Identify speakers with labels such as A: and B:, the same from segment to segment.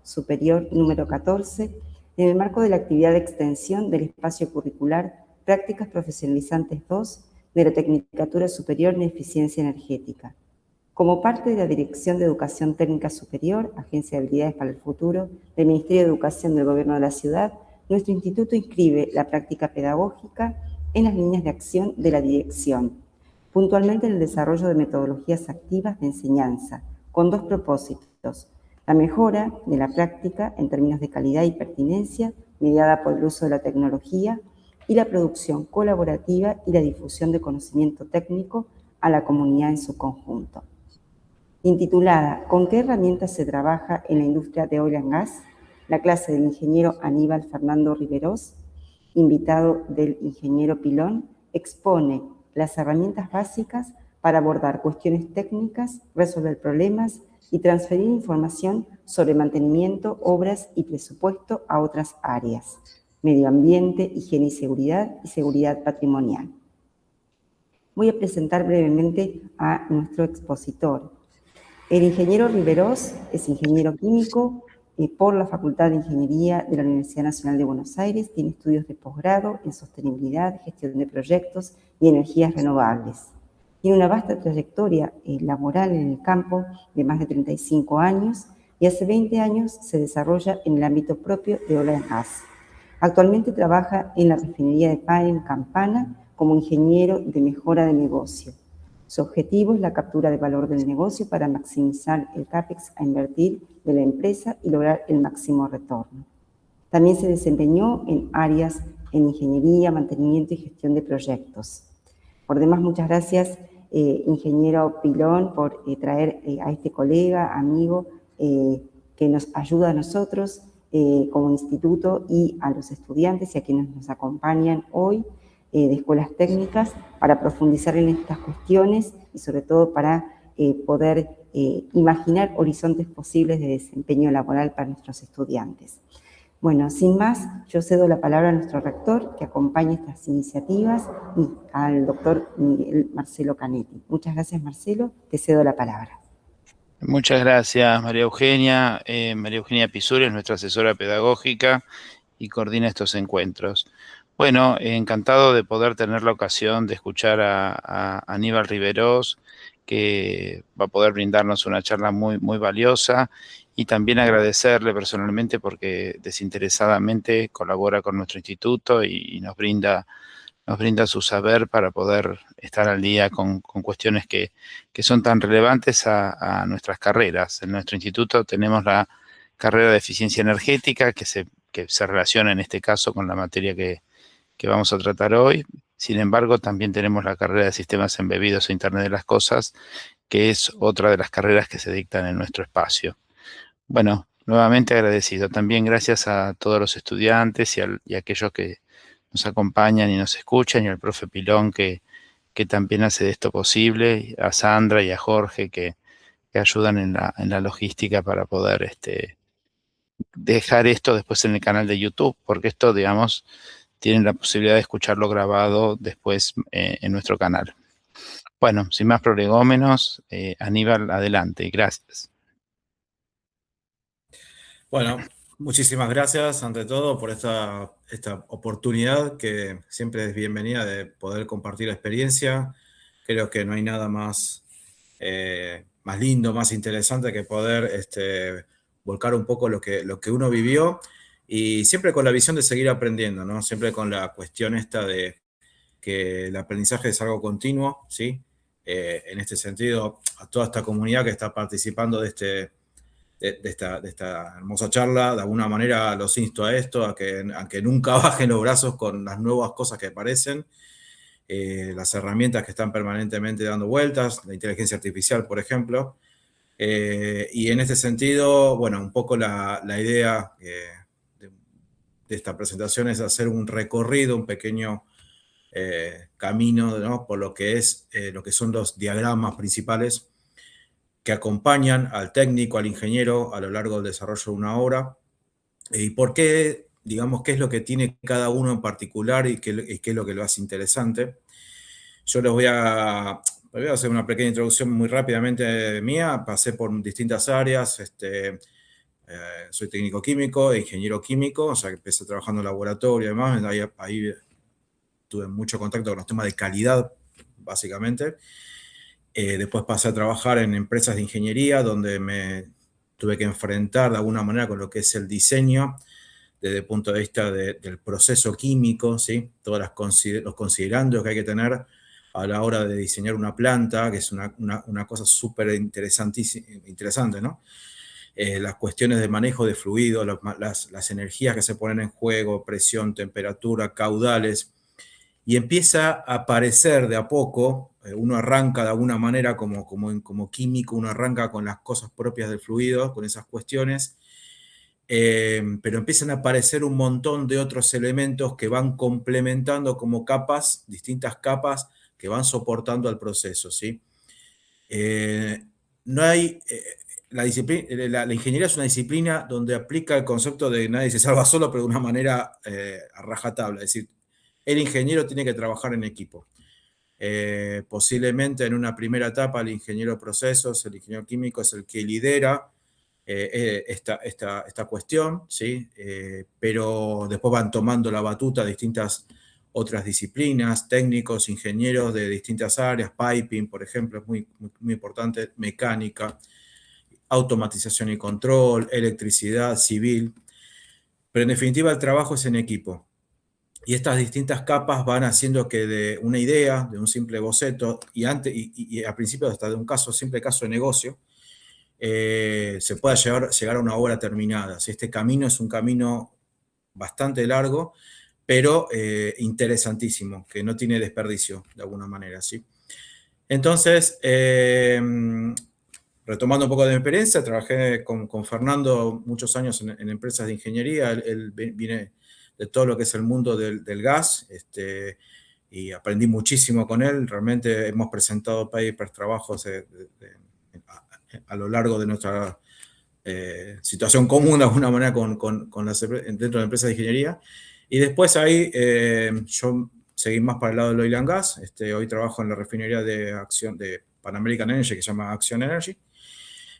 A: superior número 14, en el marco de la actividad de extensión del espacio curricular Prácticas Profesionalizantes 2 de la Tecnicatura Superior en Eficiencia Energética. Como parte de la Dirección de Educación Técnica Superior, Agencia de Habilidades para el Futuro, del Ministerio de Educación del Gobierno de la Ciudad, nuestro instituto inscribe la práctica pedagógica en las líneas de acción de la dirección, puntualmente en el desarrollo de metodologías activas de enseñanza, con dos propósitos: la mejora de la práctica en términos de calidad y pertinencia, mediada por el uso de la tecnología, y la producción colaborativa y la difusión de conocimiento técnico a la comunidad en su conjunto. Intitulada ¿Con qué herramientas se trabaja en la industria de oil and gas?, la clase del ingeniero Aníbal Fernando Riveros, invitado del ingeniero Pilón, expone las herramientas básicas para abordar cuestiones técnicas, resolver problemas y transferir información sobre mantenimiento, obras y presupuesto a otras áreas: medio ambiente, higiene y seguridad patrimonial. Voy a presentar brevemente a nuestro expositor. El ingeniero Riveros es ingeniero químico por la Facultad de Ingeniería de la Universidad Nacional de Buenos Aires. Tiene estudios de posgrado en sostenibilidad, gestión de proyectos y energías renovables. Tiene una vasta trayectoria laboral en el campo de más de 35 años y hace 20 años se desarrolla en el ámbito propio de oil and gas. Actualmente trabaja en la refinería de Paen en Campana como ingeniero de mejora de negocio. Su objetivo es la captura de valor del negocio para maximizar el CAPEX a invertir de la empresa y lograr el máximo retorno. También se desempeñó en áreas en ingeniería, mantenimiento y gestión de proyectos. Por demás, muchas gracias, ingeniero Pilón, por traer a este colega, amigo, que nos ayuda a nosotros como instituto y a los estudiantes y a quienes nos acompañan hoy de escuelas técnicas, para profundizar en estas cuestiones y sobre todo para poder imaginar horizontes posibles de desempeño laboral para nuestros estudiantes. Bueno, sin más, yo cedo la palabra a nuestro rector que acompaña estas iniciativas y al doctor Miguel Marcelo Canetti. Muchas gracias, Marcelo, te cedo la palabra.
B: Muchas gracias, María Eugenia. María Eugenia Pisuri es nuestra asesora pedagógica y coordina estos encuentros. Bueno, encantado de poder tener la ocasión de escuchar a Aníbal Riveros, que va a poder brindarnos una charla muy valiosa, y también agradecerle personalmente porque desinteresadamente colabora con nuestro instituto y nos brinda su saber para poder estar al día con cuestiones que son tan relevantes a nuestras carreras. En nuestro instituto tenemos la carrera de eficiencia energética que se relaciona en este caso con la materia que vamos a tratar hoy. Sin embargo, también tenemos la carrera de sistemas embebidos e Internet de las Cosas, que es otra de las carreras que se dictan en nuestro espacio. Bueno, nuevamente agradecido. También gracias a todos los estudiantes y a aquellos que nos acompañan y nos escuchan, y al profe Pilón que también hace de esto posible, a Sandra y a Jorge que ayudan en la logística para poder dejar esto después en el canal de YouTube, porque esto, digamos, tienen la posibilidad de escucharlo grabado después en nuestro canal. Bueno, sin más prolegómenos, Aníbal, adelante, gracias.
C: Bueno, muchísimas gracias ante todo por esta oportunidad que siempre es bienvenida de poder compartir la experiencia. Creo que no hay nada más lindo, más interesante que poder volcar un poco lo que uno vivió, y siempre con la visión de seguir aprendiendo, ¿no? Siempre con la cuestión esta de que el aprendizaje es algo continuo, ¿sí? En este sentido, a toda esta comunidad que está participando de esta hermosa charla, de alguna manera los insto a esto, a que nunca bajen los brazos con las nuevas cosas que aparecen, las herramientas que están permanentemente dando vueltas, la inteligencia artificial, por ejemplo. Y en este sentido, bueno, un poco la idea de esta presentación es hacer un recorrido, un pequeño camino, ¿no?, por lo que son los diagramas principales que acompañan al técnico, al ingeniero a lo largo del desarrollo de una obra, y por qué, digamos, qué es lo que tiene cada uno en particular y qué es lo que lo hace interesante. Yo les voy a hacer una pequeña introducción muy rápidamente mía. Pasé por distintas áreas, soy técnico químico, ingeniero químico, o sea que empecé trabajando en laboratorio y demás, ahí tuve mucho contacto con los temas de calidad, básicamente. Después pasé a trabajar en empresas de ingeniería, donde me tuve que enfrentar de alguna manera con lo que es el diseño, desde el punto de vista del proceso químico, ¿sí? Todos los considerandos que hay que tener a la hora de diseñar una planta, que es una cosa súper interesante, ¿no? Las cuestiones de manejo de fluidos, las energías que se ponen en juego, presión, temperatura, caudales, y empieza a aparecer de a poco, uno arranca de alguna manera como químico, uno arranca con las cosas propias del fluido, con esas cuestiones, pero empiezan a aparecer un montón de otros elementos que van complementando como capas, distintas capas que van soportando al proceso, ¿sí? No hay... la ingeniería es una disciplina donde aplica el concepto de nadie se salva solo, pero de una manera a rajatabla. Es decir, el ingeniero tiene que trabajar en equipo. Posiblemente en una primera etapa el ingeniero de procesos, el ingeniero químico es el que lidera esta cuestión, ¿sí? Pero después van tomando la batuta distintas otras disciplinas, técnicos, ingenieros de distintas áreas, piping, por ejemplo, es muy importante, mecánica, automatización y control, electricidad, civil, pero en definitiva el trabajo es en equipo. Y estas distintas capas van haciendo que de una idea, de un simple boceto, y al principio hasta de un simple caso de negocio, se pueda llegar a una obra terminada. Este camino es un camino bastante largo, pero interesantísimo, que no tiene desperdicio de alguna manera, ¿sí? Entonces, retomando un poco de mi experiencia, trabajé con Fernando muchos años en empresas de ingeniería. Él viene de todo lo que es el mundo del gas, y aprendí muchísimo con él. Realmente hemos presentado papers, trabajos a lo largo de nuestra situación común, de alguna manera, dentro de empresas de ingeniería. Y después ahí yo seguí más para el lado del oil and gas. Hoy trabajo en la refinería de Pan American Energy, que se llama Action Energy,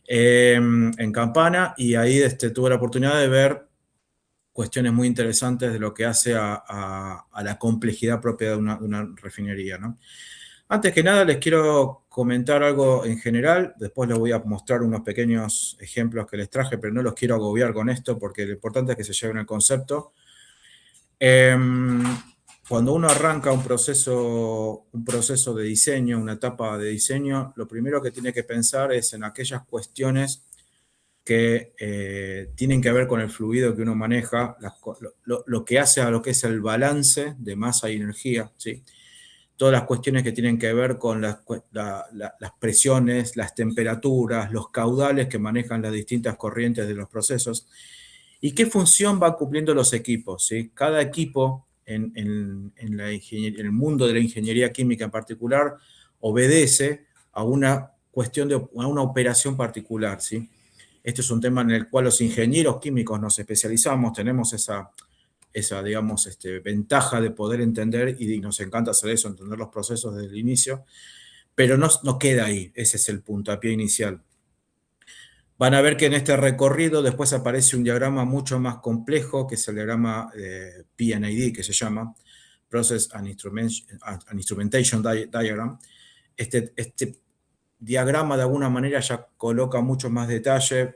C: en Campana, y ahí tuve la oportunidad de ver cuestiones muy interesantes de lo que hace a la complejidad propia de una refinería, ¿no? Antes que nada les quiero comentar algo en general, después les voy a mostrar unos pequeños ejemplos que les traje, pero no los quiero agobiar con esto porque lo importante es que se lleven el concepto. Cuando uno arranca un proceso de diseño, una etapa de diseño, lo primero que tiene que pensar es en aquellas cuestiones que tienen que ver con el fluido que uno maneja, lo que hace a lo que es el balance de masa y energía, ¿sí? Todas las cuestiones que tienen que ver con las presiones, las temperaturas, los caudales que manejan las distintas corrientes de los procesos, y qué función van cumpliendo los equipos, ¿sí? Cada equipo en el mundo de la ingeniería química en particular obedece a una cuestión a una operación particular, ¿sí? Este es un tema en el cual los ingenieros químicos nos especializamos, tenemos esa digamos, ventaja de poder entender, y nos encanta hacer eso, entender los procesos desde el inicio, pero no queda ahí, ese es el puntapié inicial. Van a ver que en este recorrido después aparece un diagrama mucho más complejo, que es el diagrama P&ID, que se llama Process and Instrumentation Diagram. Este diagrama de alguna manera ya coloca mucho más detalle,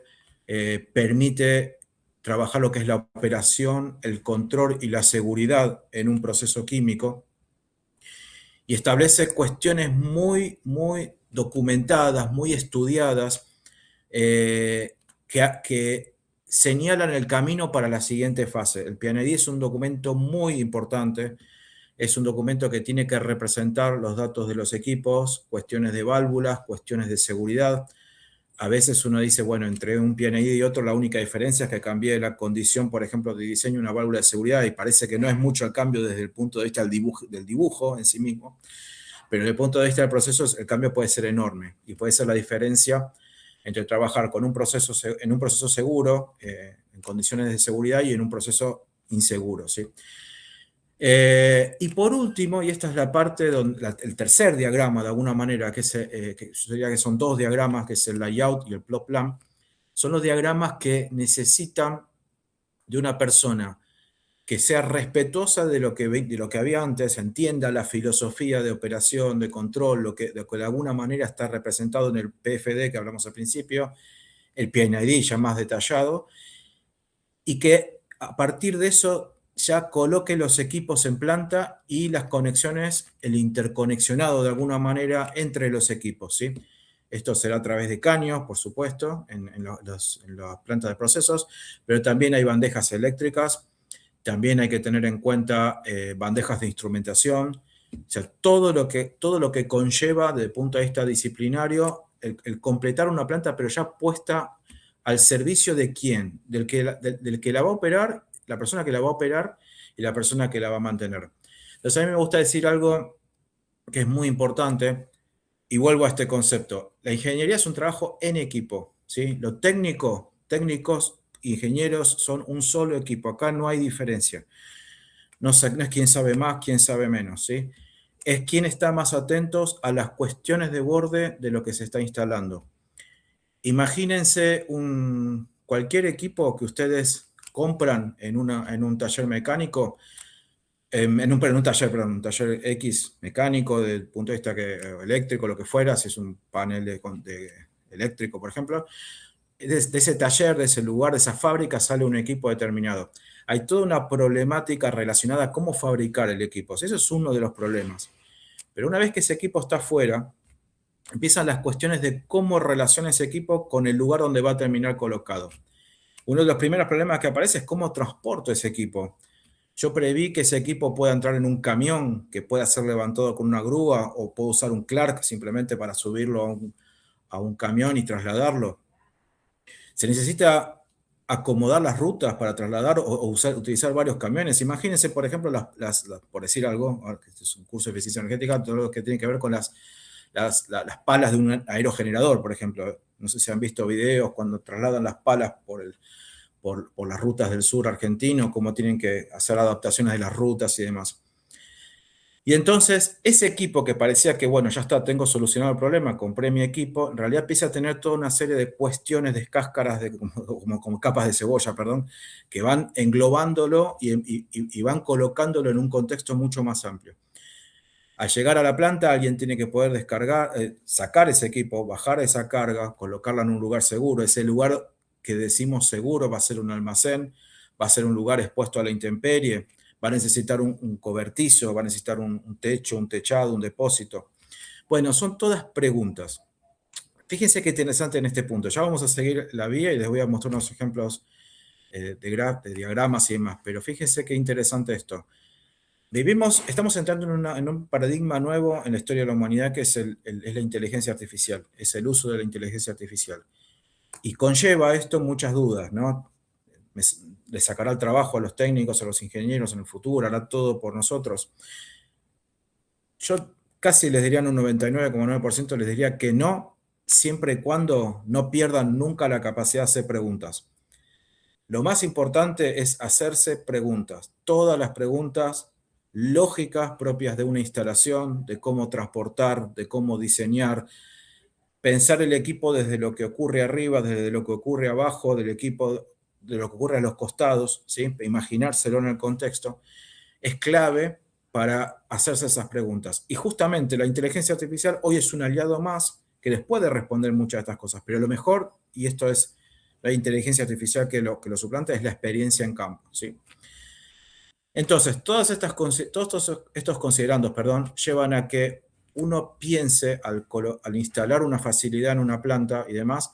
C: permite trabajar lo que es la operación, el control y la seguridad en un proceso químico, y establece cuestiones muy documentadas, muy estudiadas, que señalan el camino para la siguiente fase. El P&ID es un documento muy importante, es un documento que tiene que representar los datos de los equipos, cuestiones de válvulas, cuestiones de seguridad. A veces uno dice, bueno, entre un P&ID y otro la única diferencia es que cambié la condición, por ejemplo, de diseño de una válvula de seguridad, y parece que no es mucho el cambio desde el punto de vista del dibujo en sí mismo, pero desde el punto de vista del proceso el cambio puede ser enorme, y puede ser la diferencia entre trabajar en un proceso seguro, en condiciones de seguridad, y en un proceso inseguro, ¿sí? Y por último, y esta es la parte el tercer diagrama de alguna manera, que sería que son dos diagramas, que es el layout y el plot plan. son los diagramas que necesitan de una persona que sea respetuosa de lo que había antes, entienda la filosofía de operación, de control, lo que de alguna manera está representado en el PFD que hablamos al principio, el PNID ya más detallado, y que a partir de eso ya coloque los equipos en planta y las conexiones, el interconexionado de alguna manera entre los equipos, ¿sí? Esto será a través de caños, por supuesto, en las plantas de procesos, pero también hay bandejas eléctricas, también hay que tener en cuenta bandejas de instrumentación, o sea, todo lo que conlleva desde el punto de vista disciplinario el completar una planta, pero ya puesta al servicio de quién, del que la va a operar, la persona que la va a operar y la persona que la va a mantener. Entonces a mí me gusta decir algo que es muy importante, y vuelvo a este concepto. La ingeniería es un trabajo en equipo, ¿sí? Lo técnicos, ingenieros son un solo equipo. Acá no hay diferencia. No es quién sabe más, quién sabe menos, ¿sí? Es quién está más atentos a las cuestiones de borde de lo que se está instalando. Imagínense cualquier equipo que ustedes compran en un taller mecánico, un taller X mecánico, desde el punto de vista eléctrico, lo que fuera, si es un panel eléctrico, por ejemplo, de ese taller, de ese lugar, de esa fábrica, sale un equipo determinado. Hay toda una problemática relacionada a cómo fabricar el equipo. Ese es uno de los problemas. Pero una vez que ese equipo está afuera, empiezan las cuestiones de cómo relaciona ese equipo con el lugar donde va a terminar colocado. Uno de los primeros problemas que aparece es cómo transporto ese equipo. Yo preví que ese equipo pueda entrar en un camión que pueda ser levantado con una grúa, o puedo usar un Clark simplemente para subirlo a un camión y trasladarlo. Se necesita acomodar las rutas para trasladar o utilizar varios camiones. Imagínense, por ejemplo, por decir algo, que este es un curso de eficiencia energética, todo lo que tiene que ver con las palas de un aerogenerador, por ejemplo. No sé si han visto videos cuando trasladan las palas por las rutas del sur argentino, cómo tienen que hacer adaptaciones de las rutas y demás. Y entonces, ese equipo que parecía que, bueno, ya está, tengo solucionado el problema, compré mi equipo, en realidad empieza a tener toda una serie de cuestiones, de cáscaras, como capas de cebolla, perdón, que van englobándolo y van colocándolo en un contexto mucho más amplio. Al llegar a la planta, alguien tiene que poder descargar, sacar ese equipo, bajar esa carga, colocarla en un lugar seguro. Ese lugar que decimos seguro va a ser un almacén, va a ser un lugar expuesto a la intemperie, va a necesitar un cobertizo, va a necesitar un techo, un techado, un depósito. Bueno, son todas preguntas. Fíjense qué interesante en este punto. Ya vamos a seguir la vía y les voy a mostrar unos ejemplos de diagramas y demás, pero fíjense qué interesante esto. Estamos entrando en un paradigma nuevo en la historia de la humanidad, que es la inteligencia artificial, es el uso de la inteligencia artificial. Y conlleva esto muchas dudas, ¿no? Le sacará el trabajo a los técnicos, a los ingenieros en el futuro, hará todo por nosotros. Yo casi les diría en un 99,9% les diría que no, siempre y cuando no pierdan nunca la capacidad de hacer preguntas. Lo más importante es hacerse preguntas, todas las preguntas lógicas propias de una instalación, de cómo transportar, de cómo diseñar, pensar el equipo desde lo que ocurre arriba, desde lo que ocurre abajo, del equipo, de lo que ocurre a los costados, ¿sí? Imaginárselo en el contexto, es clave para hacerse esas preguntas. Y justamente la inteligencia artificial hoy es un aliado más que les puede responder muchas de estas cosas, pero lo mejor, y esto es la inteligencia artificial que lo suplanta, es la experiencia en campo, ¿sí? Entonces, todos estos considerandos, llevan a que uno piense al instalar una facilidad en una planta y demás,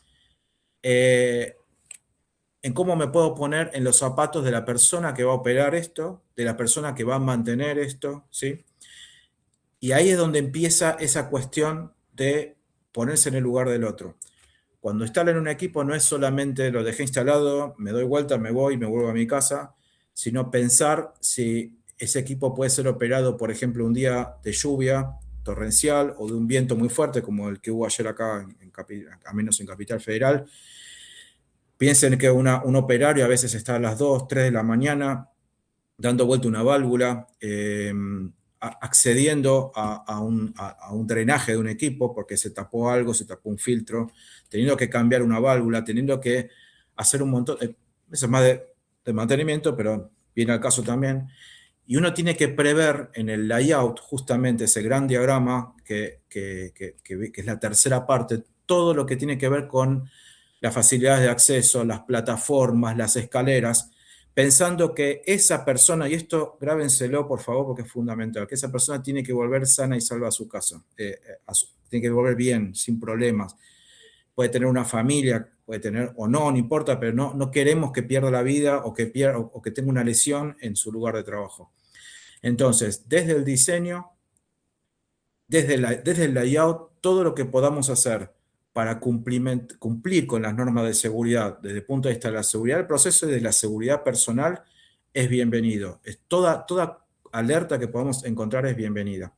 C: en cómo me puedo poner en los zapatos de la persona que va a operar esto, de la persona que va a mantener esto, ¿sí? Y ahí es donde empieza esa cuestión de ponerse en el lugar del otro. Cuando instalan un equipo no es solamente lo dejé instalado, me doy vuelta, me voy, me vuelvo a mi casa, sino pensar si ese equipo puede ser operado, por ejemplo, un día de lluvia torrencial o de un viento muy fuerte, como el que hubo ayer acá, al menos en Capital Federal. Piensen que un operario a veces está a las 2, 3 de la mañana dando vuelta una válvula, accediendo a un drenaje de un equipo porque se tapó algo, se tapó un filtro, teniendo que cambiar una válvula, teniendo que hacer un montón, eso es más de mantenimiento, pero viene al caso también. Y uno tiene que prever en el layout justamente ese gran diagrama que es la tercera parte, todo lo que tiene que ver con las facilidades de acceso, las plataformas, las escaleras, pensando que esa persona, y esto grábenselo por favor porque es fundamental, que esa persona tiene que volver sana y salva a su casa, tiene que volver bien, sin problemas. Puede tener una familia, puede tener o no, no importa, pero no queremos que pierda la vida o que tenga una lesión en su lugar de trabajo. Entonces, desde el diseño, desde el layout, todo lo que podamos hacer para cumplir con las normas de seguridad desde el punto de vista de la seguridad del proceso y de la seguridad personal es bienvenido. Toda alerta que podamos encontrar es bienvenida.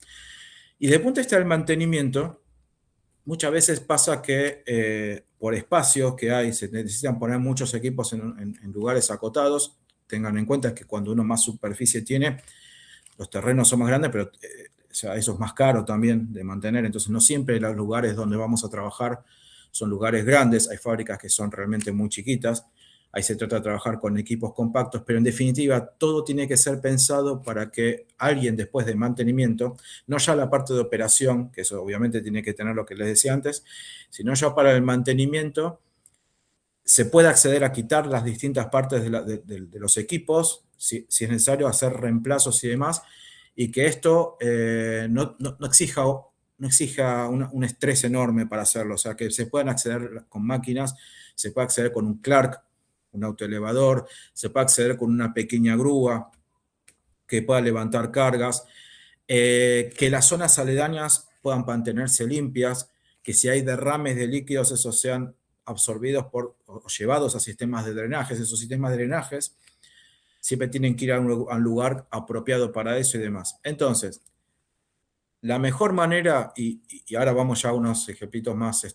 C: Y desde el punto de vista del mantenimiento, muchas veces pasa que por espacios que hay, se necesitan poner muchos equipos en lugares acotados. Tengan en cuenta que cuando uno más superficie tiene, los terrenos son más grandes, pero o sea, eso es más caro también de mantener. Entonces, no siempre los lugares donde vamos a trabajar son lugares grandes. Hay fábricas que son realmente muy chiquitas. Ahí se trata de trabajar con equipos compactos, pero en definitiva todo tiene que ser pensado para que alguien después de mantenimiento, no ya la parte de operación, que eso obviamente tiene que tener lo que les decía antes, sino ya para el mantenimiento se pueda acceder a quitar las distintas partes de los equipos, si es necesario hacer reemplazos y demás, y que esto no exija un estrés enorme para hacerlo, o sea, que se puedan acceder con máquinas, se puede acceder con un Clark, un autoelevador, se puede acceder con una pequeña grúa que pueda levantar cargas, que las zonas aledañas puedan mantenerse limpias, que si hay derrames de líquidos, esos sean absorbidos o llevados a sistemas de drenajes. Esos sistemas de drenajes siempre tienen que ir a un lugar apropiado para eso y demás. Entonces, la mejor manera, y ahora vamos ya a unos ejemplitos más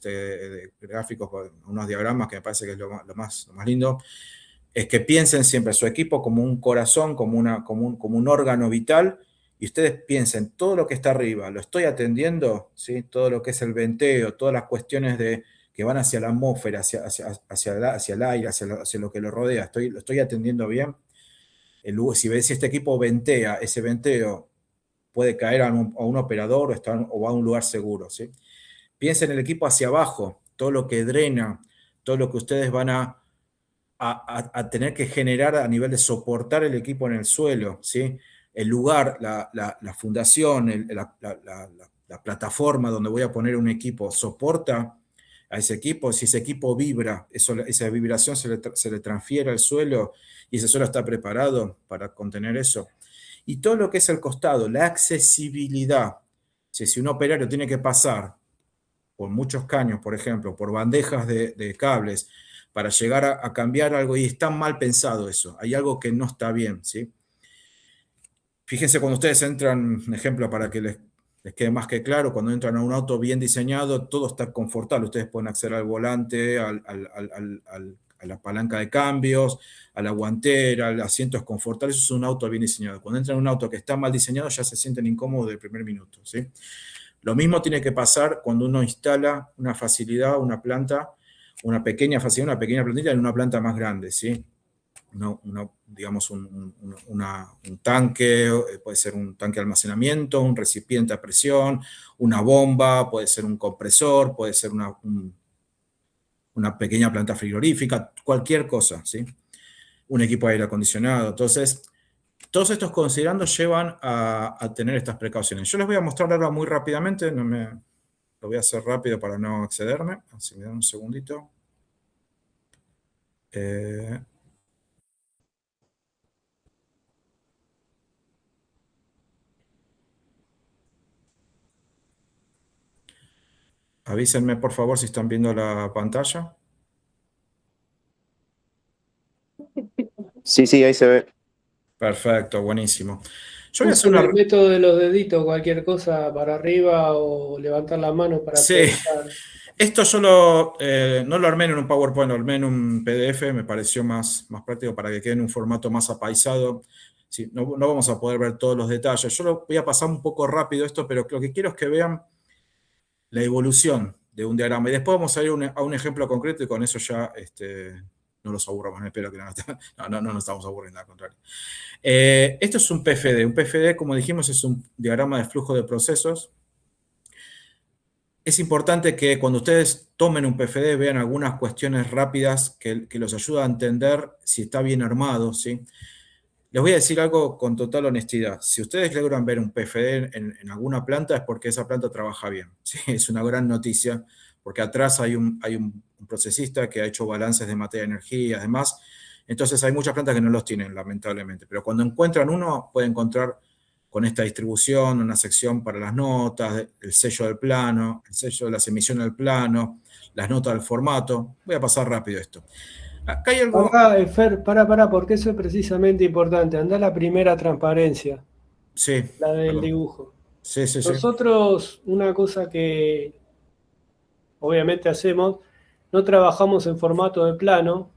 C: gráficos, unos diagramas que me parece que es lo más lindo, es que piensen siempre su equipo como un corazón, como un órgano vital, y ustedes piensen, todo lo que está arriba, ¿lo estoy atendiendo? ¿Sí? Todo lo que es el venteo, todas las cuestiones que van hacia la atmósfera, hacia el aire, hacia lo que lo rodea, ¿lo estoy atendiendo bien? Si este equipo ventea, ese venteo puede caer a un operador o va a un lugar seguro, ¿sí? Piensen en el equipo hacia abajo, todo lo que drena, todo lo que ustedes van a tener que generar a nivel de soportar el equipo en el suelo, ¿sí? El lugar, la fundación, la plataforma donde voy a poner un equipo, soporta a ese equipo. Si ese equipo vibra, esa vibración se le transfiere al suelo y ese suelo está preparado para contener eso. Y todo lo que es el costado, la accesibilidad. Si un operario tiene que pasar por muchos caños, por ejemplo, por bandejas de cables, para llegar a cambiar algo, y está mal pensado eso, hay algo que no está bien, ¿sí? Fíjense cuando ustedes entran, un ejemplo para que les quede más que claro, cuando entran a un auto bien diseñado, todo está confortable, ustedes pueden acceder al volante, a la palanca de cambios, a la guantera, al asiento es confortable, eso es un auto bien diseñado. Cuando entran en un auto que está mal diseñado, ya se sienten incómodos del primer minuto, ¿sí? Lo mismo tiene que pasar cuando uno instala una facilidad, una planta, una pequeña facilidad, una pequeña plantilla en una planta más grande, ¿sí? Digamos un tanque, puede ser un tanque de almacenamiento, un recipiente a presión, una bomba, puede ser un compresor, puede ser una pequeña planta frigorífica, cualquier cosa, ¿sí? Un equipo de aire acondicionado. Entonces, todos estos considerandos llevan a tener estas precauciones. Yo les voy a mostrar ahora muy rápidamente, lo voy a hacer rápido para no excederme, así me dan un segundito. Avísenme, por favor, si están viendo la pantalla.
D: Sí, ahí se ve.
C: Perfecto, buenísimo.
E: Yo voy a hacer el método de los deditos, cualquier cosa para arriba o levantar la mano para pensar.
C: Esto yo no lo armé en un PowerPoint, lo armé en un PDF, me pareció más práctico para que quede en un formato más apaisado. Sí, no vamos a poder ver todos los detalles. Yo lo voy a pasar un poco rápido esto, pero lo que quiero es que vean la evolución de un diagrama. Y después vamos a ir a un ejemplo concreto y con eso ya no los aburramos. Espero que no nos estamos aburriendo, al contrario. Esto es un PFD. Un PFD, como dijimos, es un diagrama de flujo de procesos. Es importante que cuando ustedes tomen un PFD vean algunas cuestiones rápidas que los ayudan a entender si está bien armado, ¿sí? Les voy a decir algo con total honestidad. Si ustedes logran ver un PFD en alguna planta es porque esa planta trabaja bien. ¿Sí? Es una gran noticia, porque atrás hay un procesista que ha hecho balances de materia y energía y demás. Entonces hay muchas plantas que no los tienen, lamentablemente. Pero cuando encuentran uno, pueden encontrar con esta distribución una sección para las notas, el sello del plano, el sello de las emisiones del plano, las notas del formato. Voy a pasar rápido esto.
E: Acá hay algo... Fer, porque eso es precisamente importante. Anda la primera transparencia.
C: Sí.
E: La del dibujo.
C: Sí.
E: Nosotros, una cosa que obviamente hacemos, no trabajamos en formato de plano,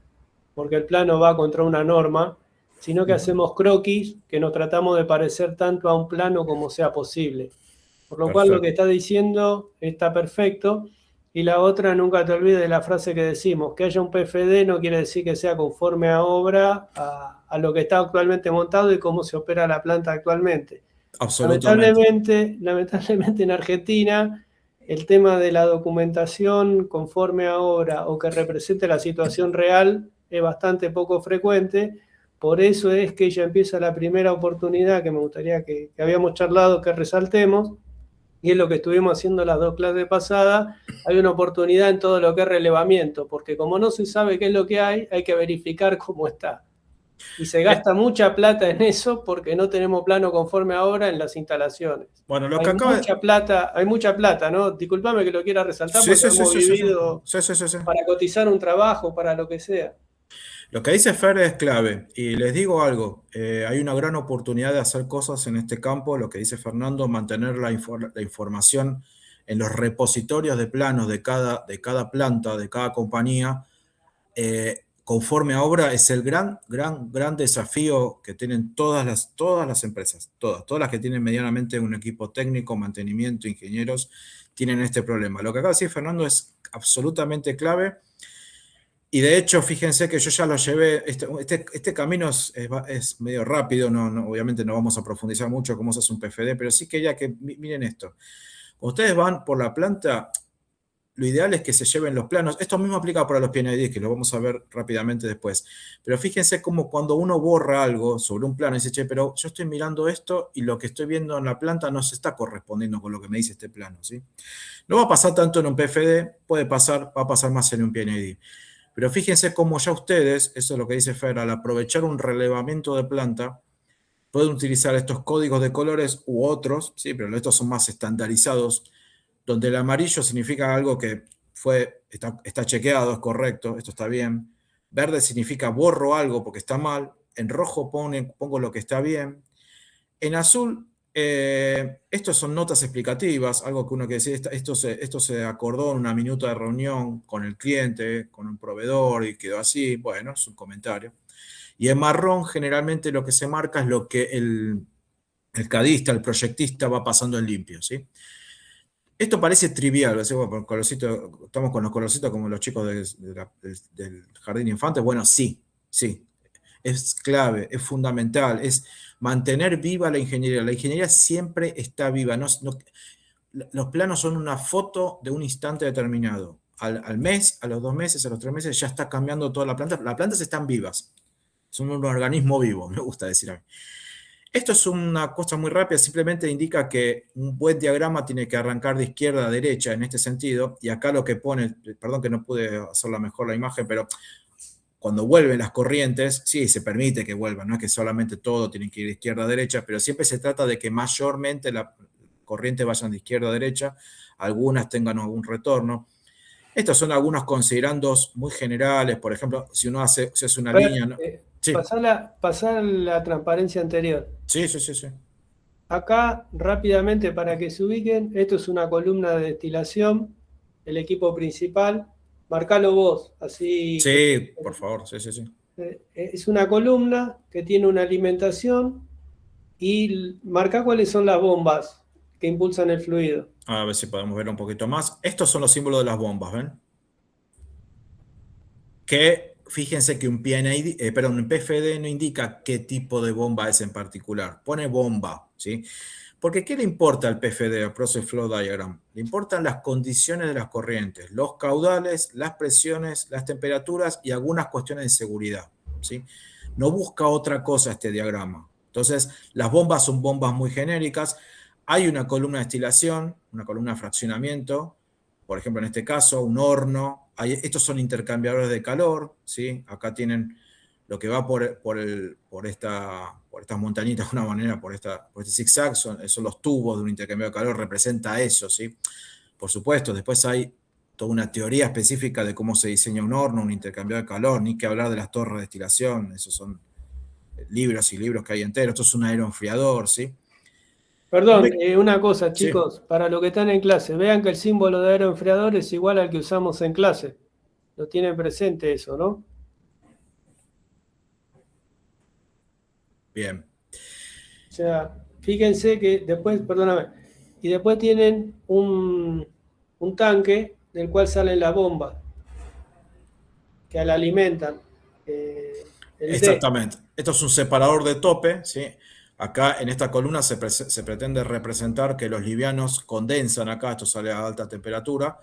E: porque el plano va contra una norma, sino que hacemos croquis que nos tratamos de parecer tanto a un plano como sea posible. Por lo cual lo que está diciendo está perfecto. Y la otra, nunca te olvides de la frase que decimos, que haya un PFD no quiere decir que sea conforme a obra, a lo que está actualmente montado y cómo se opera la planta actualmente.
C: Absolutamente.
E: Lamentablemente en Argentina, el tema de la documentación conforme a obra o que represente la situación real es bastante poco frecuente. Por eso es que ya empieza la primera oportunidad que me gustaría que habíamos charlado, que resaltemos, y es lo que estuvimos haciendo las 2 clases pasadas. Hay una oportunidad en todo lo que es relevamiento, porque como no se sabe qué es lo que hay que verificar cómo está. Y se gasta mucha plata en eso porque no tenemos plano conforme ahora en las instalaciones.
C: Bueno, lo
E: hay
C: que
E: mucha plata, ¿no? Disculpame que lo quiera resaltar porque hemos vivido para cotizar un trabajo, para lo que sea.
C: Lo que dice Fer es clave, y les digo algo, hay una gran oportunidad de hacer cosas en este campo, lo que dice Fernando, mantener la información en los repositorios de planos de cada planta, de cada compañía, conforme a obra, es el gran desafío que tienen todas las empresas, todas las que tienen medianamente un equipo técnico, mantenimiento, ingenieros, tienen este problema. Lo que acaba de decir Fernando es absolutamente clave. Y de hecho, fíjense que yo ya lo llevé, este camino es medio rápido, obviamente no vamos a profundizar mucho cómo se hace un PFD, pero sí que ya que miren esto. Cuando ustedes van por la planta, lo ideal es que se lleven los planos. Esto mismo aplica para los PNID, que lo vamos a ver rápidamente después. Pero fíjense cómo cuando uno borra algo sobre un plano y dice, che, pero yo estoy mirando esto y lo que estoy viendo en la planta no se está correspondiendo con lo que me dice este plano, ¿sí? No va a pasar tanto en un PFD, va a pasar más en un PNID. Pero fíjense cómo ya ustedes, eso es lo que dice Fer, al aprovechar un relevamiento de planta, pueden utilizar estos códigos de colores u otros, ¿sí? Pero estos son más estandarizados, donde el amarillo significa algo que está chequeado, es correcto, esto está bien. Verde significa borro algo porque está mal. En rojo pongo lo que está bien. En azul, estos son notas explicativas, algo que uno que decir, esto se acordó en una minuta de reunión con el cliente, con un proveedor y quedó así. Bueno, es un comentario. Y en marrón, generalmente lo que se marca es lo que el cadista, el proyectista va pasando en limpio, ¿sí? Esto parece trivial, estamos con los colorcitos como los chicos del jardín de infantes. Bueno, sí, es clave, es fundamental, es mantener viva la ingeniería. La ingeniería siempre está viva. Los planos son una foto de un instante determinado. Al mes, a los 2 meses, a los 3 meses, ya está cambiando toda la planta. Las plantas están vivas. Son un organismo vivo, me gusta decir a mí. Esto es una cosa muy rápida, simplemente indica que un buen diagrama tiene que arrancar de izquierda a derecha en este sentido, y acá lo que pone, perdón que no pude hacerla mejor la imagen, pero cuando vuelven las corrientes, sí, se permite que vuelvan, no es que solamente todo tiene que ir de izquierda a derecha, pero siempre se trata de que mayormente la corriente vayan de izquierda a derecha, algunas tengan algún retorno. Estos son algunos considerandos muy generales, por ejemplo, si uno hace una línea... ¿no?
E: Sí. Pasar la transparencia anterior.
C: Sí.
E: Acá, rápidamente, para que se ubiquen, esto es una columna de destilación, el equipo principal. Marcalo vos, así...
C: Sí, por favor, sí.
E: Es una columna que tiene una alimentación y marca cuáles son las bombas que impulsan el fluido.
C: A ver si podemos ver un poquito más. Estos son los símbolos de las bombas, ¿ven? Que fíjense que un un PFD no indica qué tipo de bomba es en particular. Pone bomba, ¿sí? Porque ¿qué le importa al PFD, al Process Flow Diagram? Le importan las condiciones de las corrientes, los caudales, las presiones, las temperaturas y algunas cuestiones de seguridad, ¿sí? No busca otra cosa este diagrama. Entonces, las bombas son bombas muy genéricas. Hay una columna de destilación, una columna de fraccionamiento, por ejemplo, en este caso, un horno. Estos son intercambiadores de calor, ¿sí? Acá tienen lo que va por estas montañitas de una manera, por este zigzag, son los tubos de un intercambiador de calor, representa eso, ¿sí? Por supuesto, después hay toda una teoría específica de cómo se diseña un horno, un intercambiador de calor, ni que hablar de las torres de destilación, esos son libros y libros que hay enteros. Esto es un aeroenfriador, ¿sí?
E: Perdón, una cosa,
C: Sí.
E: chicos, para los que están en clase, vean que el símbolo de aeroenfriador es igual al que usamos en clase. Lo tienen presente eso, ¿no?
C: Bien.
E: O sea, fíjense que después, perdóname, y después tienen un tanque del cual salen las bombas, que la alimentan.
C: Exactamente. Esto es un separador de tope, ¿sí? Acá en esta columna se pretende representar que los livianos condensan acá, esto sale a alta temperatura.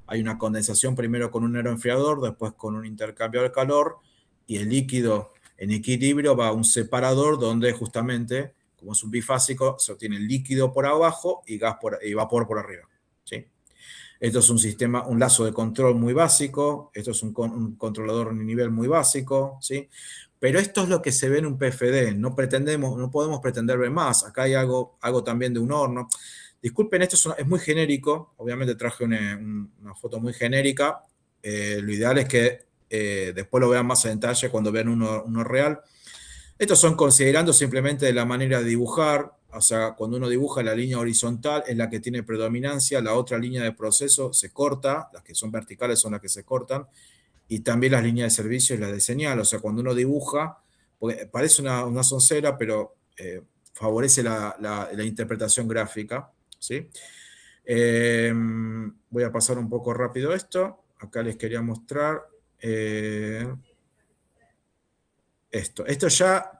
C: Hay una condensación primero con un aeroenfriador, después con un intercambiador de calor, y el líquido en equilibrio va a un separador donde justamente, como es un bifásico, se obtiene líquido por abajo y vapor por arriba, ¿sí? Esto es un sistema, un lazo de control muy básico, esto es un controlador de nivel muy básico, ¿sí? Pero esto es lo que se ve en un PFD, no podemos pretender ver más. Acá hay algo también de un horno. Disculpen, esto es muy genérico, obviamente traje una foto muy genérica. Lo ideal es que después lo vean más en detalle cuando vean uno real. Estos son considerando simplemente la manera de dibujar, o sea, cuando uno dibuja la línea horizontal es la que tiene predominancia, la otra línea de proceso se corta, las que son verticales son las que se cortan, y también las líneas de servicio y las de señal, o sea, cuando uno dibuja, porque parece una soncera, pero favorece la interpretación gráfica, ¿sí? Voy a pasar un poco rápido esto, acá les quería mostrar esto ya,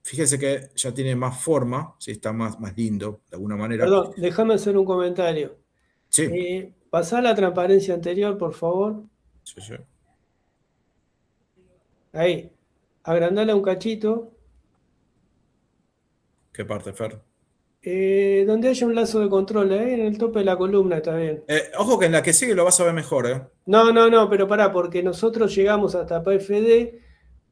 C: fíjense que ya tiene más forma, ¿sí? Está más lindo, de alguna manera.
E: Perdón, déjame hacer un comentario.
C: Sí.
E: Pasá la transparencia anterior, por favor.
C: Sí.
E: Ahí. Agrandala un cachito.
C: ¿Qué parte, Fer?
E: Donde haya un lazo de control, en el tope de la columna, está bien.
C: Ojo que en la que sigue lo vas a ver mejor, ¿eh?
E: No, pero pará, porque nosotros llegamos hasta PFD,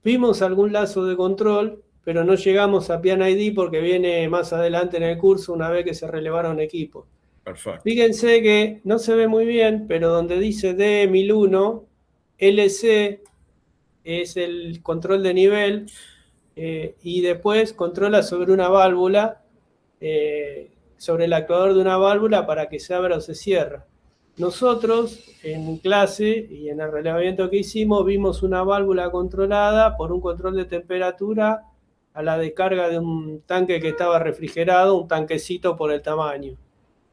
E: vimos algún lazo de control, pero no llegamos a Pian ID porque viene más adelante en el curso una vez que se relevaron equipos.
C: Perfecto.
E: Fíjense que no se ve muy bien, pero donde dice D1001, LC es el control de nivel y después controla sobre una válvula, sobre el actuador de una válvula para que se abra o se cierre. Nosotros en clase y en el relevamiento que hicimos vimos una válvula controlada por un control de temperatura a la descarga de un tanque que estaba refrigerado, un tanquecito por el tamaño.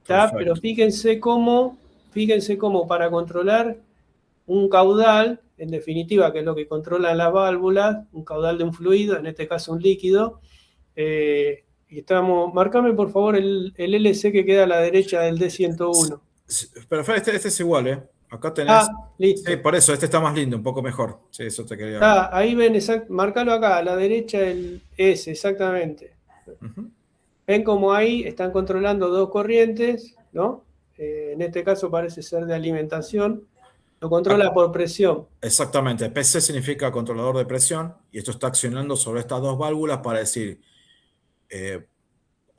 E: Pero fíjense cómo para controlar un caudal, en definitiva, que es lo que controla las válvulas, un caudal de un fluido, en este caso un líquido, marcame por favor el LC que queda a la derecha del D101.
C: Pero este es igual, ¿eh? Acá tenés.
E: Listo.
C: Sí, por eso, este está más lindo, un poco mejor. Sí, eso te quería.
E: Ahí ven, marcalo acá, a la derecha el S, exactamente. Ven como ahí están controlando dos corrientes, ¿no? En este caso parece ser de alimentación. Lo controla por presión.
C: Exactamente. PC significa controlador de presión y esto está accionando sobre estas dos válvulas para decir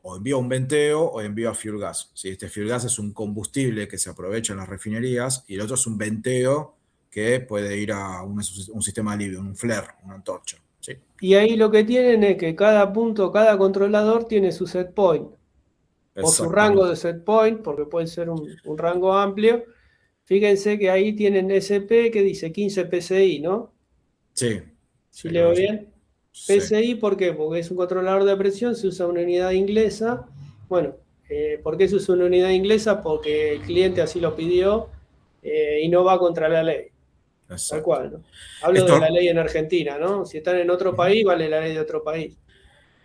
C: o envío un venteo o envío a fuel gas. ¿Sí? Este fuel gas es un combustible que se aprovecha en las refinerías y el otro es un venteo que puede ir a un sistema libre, un flare, una antorcha. ¿Sí?
E: Y ahí lo que tienen es que cada punto, cada controlador tiene su set point o su rango de set point, porque puede ser un rango amplio. Fíjense que ahí tienen SP que dice 15 PSI, ¿no?
C: Sí.
E: Si leo bien.
C: Sí.
E: PCI, ¿por qué? Porque es un controlador de presión, se usa una unidad inglesa. Bueno, ¿por qué se usa una unidad inglesa? Porque el cliente así lo pidió y no va contra la ley. Tal
C: Exacto.
E: cual, ¿no? Hablo de la ley en Argentina, ¿no? Si están en otro país, vale la ley de otro país.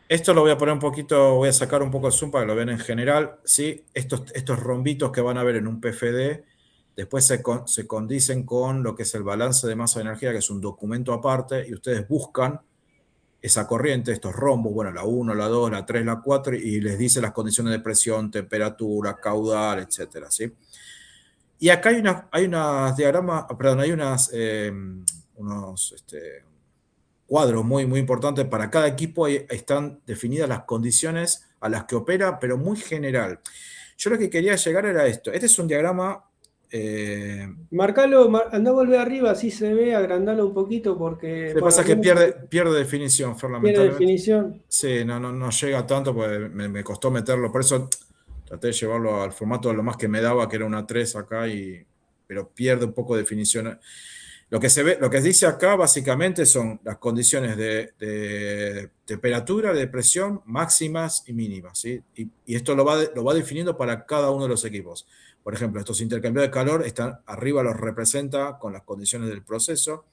C: Esto lo voy a poner un poquito, voy a sacar un poco el zoom para que lo vean en general. ¿Sí? Estos rombitos que van a ver en un PFD, después se condicen con lo que es el balance de masa de energía, que es un documento aparte, y ustedes buscan esa corriente, estos rombos, bueno, la 1, la 2, la 3, la 4, y les dice las condiciones de presión, temperatura, caudal, etcétera, ¿sí? Y acá hay unas diagramas, perdón, hay unos cuadros muy, muy importantes. Para cada equipo están definidas las condiciones a las que opera, pero muy general. Yo lo que quería llegar era esto. Este es un diagrama...
E: Marcalo, andá a volver arriba, así se ve, agrandalo un poquito porque...
C: Lo que pasa es que pierde definición, Fer,
E: ¿Pierde
C: lamentablemente.
E: definición?
C: Sí, no llega tanto, porque me costó meterlo. Por eso traté de llevarlo al formato de lo más que me daba, que era una 3 acá, pero pierde un poco de definición. Lo que se ve, lo que dice acá básicamente son las condiciones de temperatura, de presión máximas y mínimas, ¿sí? Y esto lo va definiendo para cada uno de los equipos. Por ejemplo, estos intercambios de calor están arriba, los representa con las condiciones del proceso.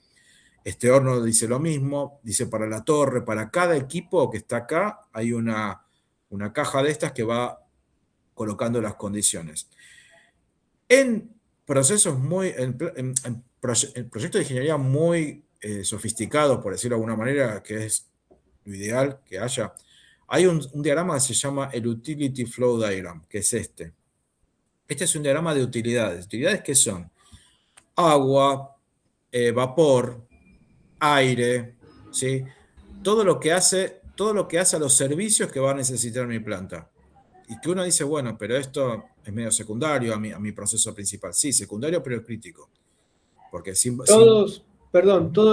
C: Este horno dice lo mismo, dice para la torre, para cada equipo que está acá hay una caja de estas que va colocando las condiciones. En procesos en proyectos de ingeniería muy sofisticados, por decirlo de alguna manera, que es lo ideal que haya, hay un diagrama que se llama el Utility Flow Diagram, que es este. Este es un diagrama de utilidades. ¿Utilidades qué son? Agua, vapor, aire, ¿sí? Todo lo que hace a los servicios que va a necesitar mi planta. Y que uno dice, bueno, pero esto es medio secundario a mi proceso principal. Sí, secundario, pero es crítico. Porque
E: todos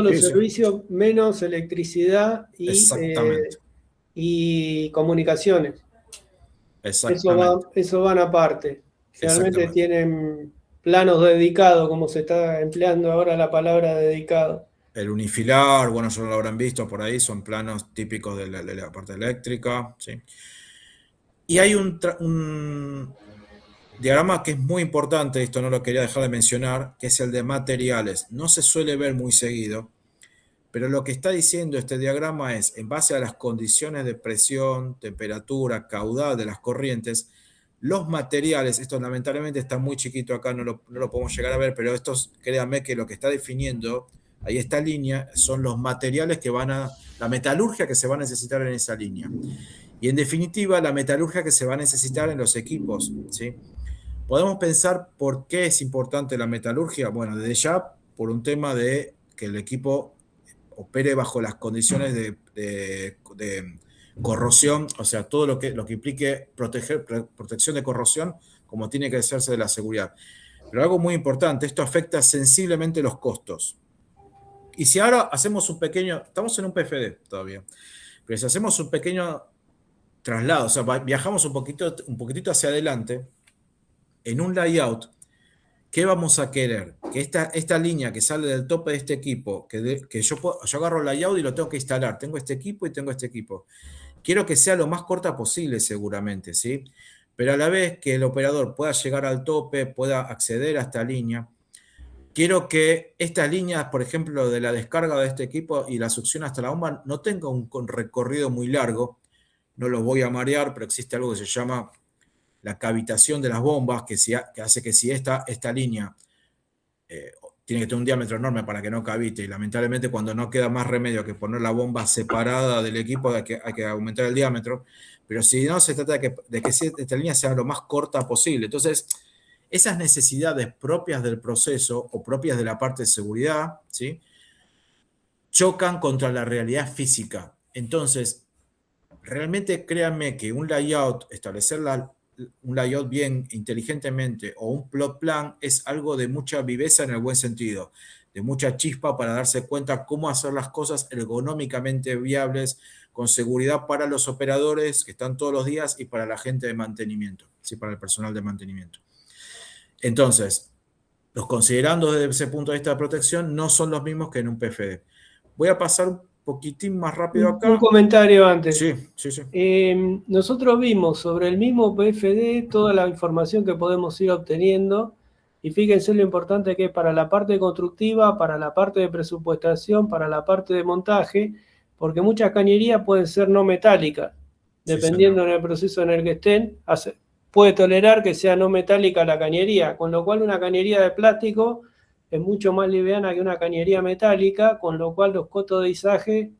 E: los
C: sí,
E: servicios menos electricidad
C: exactamente.
E: Y comunicaciones.
C: Exactamente.
E: Eso van aparte. Generalmente
C: Exactamente.
E: tienen planos dedicados, como se está empleando ahora la palabra dedicado.
C: El unifilar, bueno, ya lo habrán visto por ahí, son planos típicos de la parte eléctrica, ¿sí? Y hay un diagrama que es muy importante, esto no lo quería dejar de mencionar, que es el de materiales. No se suele ver muy seguido, pero lo que está diciendo este diagrama es, en base a las condiciones de presión, temperatura, caudal de las corrientes, los materiales, esto lamentablemente está muy chiquito acá, no lo podemos llegar a ver, pero estos, créanme que lo que está definiendo, ahí esta línea, son los materiales que la metalurgia que se va a necesitar en esa línea. Y en definitiva, la metalurgia que se va a necesitar en los equipos, ¿sí? Podemos pensar por qué es importante la metalurgia. Bueno, desde ya, por un tema de que el equipo opere bajo las condiciones de corrosión, o sea, todo lo que implique protección de corrosión, como tiene que hacerse de la seguridad. Pero algo muy importante, esto afecta sensiblemente los costos. Y si ahora hacemos un pequeño, estamos en un PFD todavía, pero si hacemos un pequeño traslado, o sea, viajamos un poquitito hacia adelante, en un layout, ¿qué vamos a querer? Que esta línea que sale del tope de este equipo, que yo agarro el layout y lo tengo que instalar. Tengo este equipo y tengo este equipo. Quiero que sea lo más corta posible, seguramente, ¿sí? Pero a la vez que el operador pueda llegar al tope, pueda acceder a esta línea. Quiero que estas líneas, por ejemplo, de la descarga de este equipo y la succión hasta la bomba, no tenga un recorrido muy largo. No los voy a marear, pero existe algo que se llama la cavitación de las bombas, que hace que si esta línea tiene que tener un diámetro enorme para que no cavite, y lamentablemente cuando no queda más remedio que poner la bomba separada del equipo, hay que aumentar el diámetro, pero si no, se trata de que esta línea sea lo más corta posible. Entonces, esas necesidades propias del proceso o propias de la parte de seguridad, ¿sí?, chocan contra la realidad física. Entonces, realmente créanme que un layout, establecer un layout bien inteligentemente o un plot plan es algo de mucha viveza en el buen sentido, de mucha chispa para darse cuenta cómo hacer las cosas ergonómicamente viables, con seguridad para los operadores que están todos los días y para la gente de mantenimiento, ¿sí?, para el personal de mantenimiento. Entonces, los considerando desde ese punto de vista de protección no son los mismos que en un PFD. Voy a pasar poquitín más rápido acá.
E: Un comentario antes.
C: Sí, sí, sí.
E: Nosotros vimos sobre el mismo PFD toda la información que podemos ir obteniendo y fíjense lo importante que es para la parte constructiva, para la parte de presupuestación, para la parte de montaje, porque muchas cañerías pueden ser no metálicas, dependiendo en el proceso en el que estén, puede tolerar que sea no metálica la cañería, con lo cual una cañería de plástico es mucho más liviana que una cañería metálica, con lo cual los costos de izaje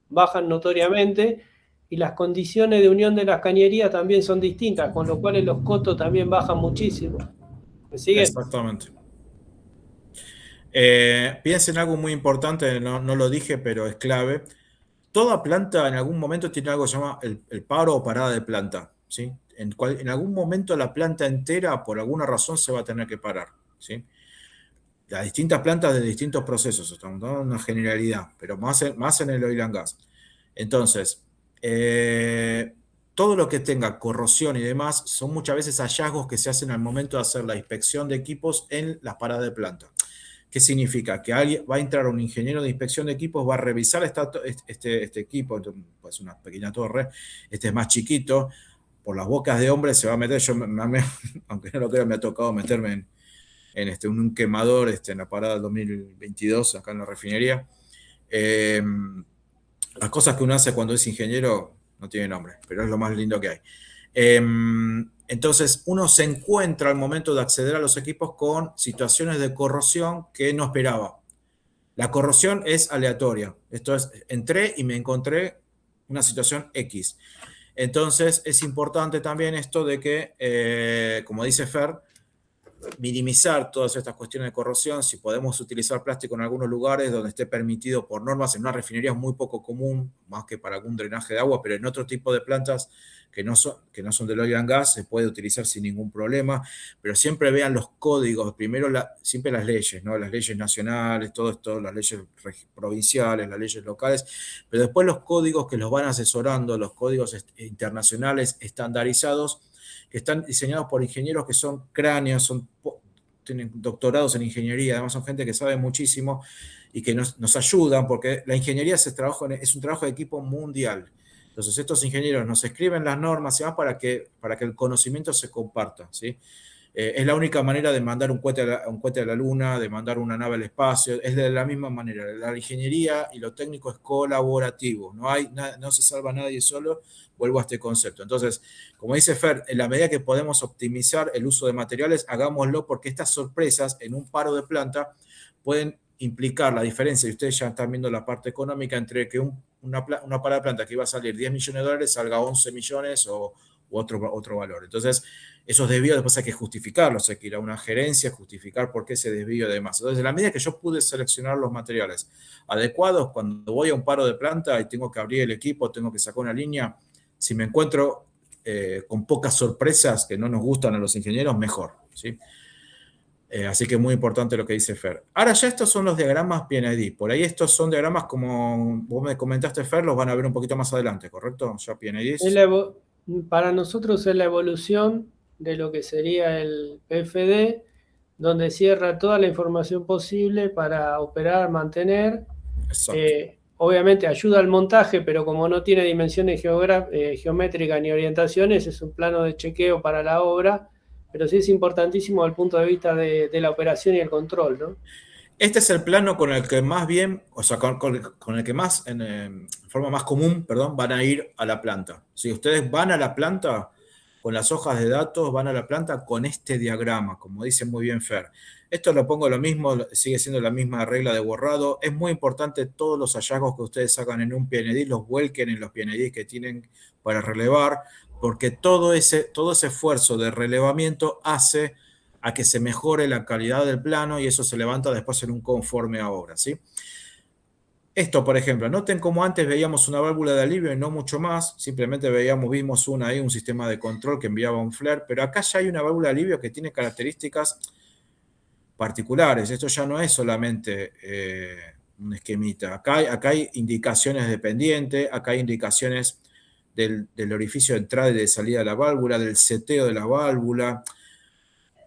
E: bajan notoriamente y las condiciones de unión de las cañerías también son distintas, con lo cual los costos también bajan muchísimo. ¿Me siguen?
C: Exactamente. Piensen algo muy importante, no lo dije, pero es clave. Toda planta en algún momento tiene algo que se llama el paro o parada de planta, ¿sí? En algún momento la planta entera, por alguna razón, se va a tener que parar, ¿sí? Las distintas plantas de distintos procesos, estamos dando una generalidad, pero más en el oil and gas. Entonces, todo lo que tenga corrosión y demás son muchas veces hallazgos que se hacen al momento de hacer la inspección de equipos en las paradas de planta. ¿Qué significa? Que va a entrar un ingeniero de inspección de equipos, va a revisar este equipo, pues una pequeña torre, este es más chiquito, por las bocas de hombre se va a meter, aunque no lo creo, me ha tocado meterme en un quemador en la parada del 2022, acá en la refinería. Las cosas que uno hace cuando es ingeniero no tiene nombre, pero es lo más lindo que hay. Entonces, uno se encuentra al momento de acceder a los equipos con situaciones de corrosión que no esperaba. La corrosión es aleatoria. Esto es, entré y me encontré una situación X. Entonces, es importante también esto de que, como dice Fer, minimizar todas estas cuestiones de corrosión. Si podemos utilizar plástico en algunos lugares donde esté permitido por normas, en una refinería es muy poco común, más que para algún drenaje de agua, pero en otro tipo de plantas que no son del oil and gas se puede utilizar sin ningún problema, pero siempre vean los códigos, primero siempre las leyes, ¿no? Las leyes nacionales, todo esto, las leyes provinciales, las leyes locales, pero después los códigos que los van asesorando, los códigos internacionales estandarizados, que están diseñados por ingenieros que son cráneos, tienen doctorados en ingeniería, además son gente que sabe muchísimo y que nos ayudan, porque la ingeniería es un trabajo de equipo mundial. Entonces estos ingenieros nos escriben las normas y más para que el conocimiento se comparta, ¿sí? Es la única manera de mandar un cohete a la luna, de mandar una nave al espacio, es de la misma manera. La ingeniería y lo técnico es colaborativo, no se salva nadie solo, vuelvo a este concepto. Entonces, como dice Fer, en la medida que podemos optimizar el uso de materiales, hagámoslo, porque estas sorpresas en un paro de planta pueden implicar la diferencia, y ustedes ya están viendo la parte económica, entre que una parada de planta que iba a salir 10 millones de dólares salga 11 millones o otro valor. Entonces, esos desvíos después hay que justificarlos, hay que ir a una gerencia, justificar por qué ese desvío y demás. Entonces, en la medida que yo pude seleccionar los materiales adecuados, cuando voy a un paro de planta y tengo que abrir el equipo, tengo que sacar una línea, si me encuentro con pocas sorpresas que no nos gustan a los ingenieros, mejor, ¿sí? Así que es muy importante lo que dice Fer. Ahora ya estos son los diagramas PNID. Por ahí estos son diagramas, como vos me comentaste, Fer, los van a ver un poquito más adelante, ¿correcto? Ya PNID.
E: Para nosotros es la evolución de lo que sería el PFD, donde cierra toda la información posible para operar, mantener. Obviamente ayuda al montaje, pero como no tiene dimensiones geométricas ni orientaciones, es un plano de chequeo para la obra, pero sí es importantísimo desde el punto de vista de la operación y el control, ¿no?
C: Este es el plano con el que más bien, o sea, con el que más, en forma más común, perdón, van a ir a la planta. Si ustedes van a la planta con las hojas de datos, van a la planta con este diagrama, como dice muy bien Fer. Esto lo pongo lo mismo, sigue siendo la misma regla de borrado. Es muy importante todos los hallazgos que ustedes hagan en un PNID, los vuelquen en los PNID que tienen para relevar, porque todo ese esfuerzo de relevamiento hace a que se mejore la calidad del plano y eso se levanta después en un conforme a obra, ¿sí? Esto, por ejemplo, noten cómo antes veíamos una válvula de alivio y no mucho más, simplemente vimos un sistema de control que enviaba un flare, pero acá ya hay una válvula de alivio que tiene características particulares. Esto ya no es solamente un esquemita. Acá hay indicaciones de pendiente, acá hay indicaciones del orificio de entrada y de salida de la válvula, del seteo de la válvula.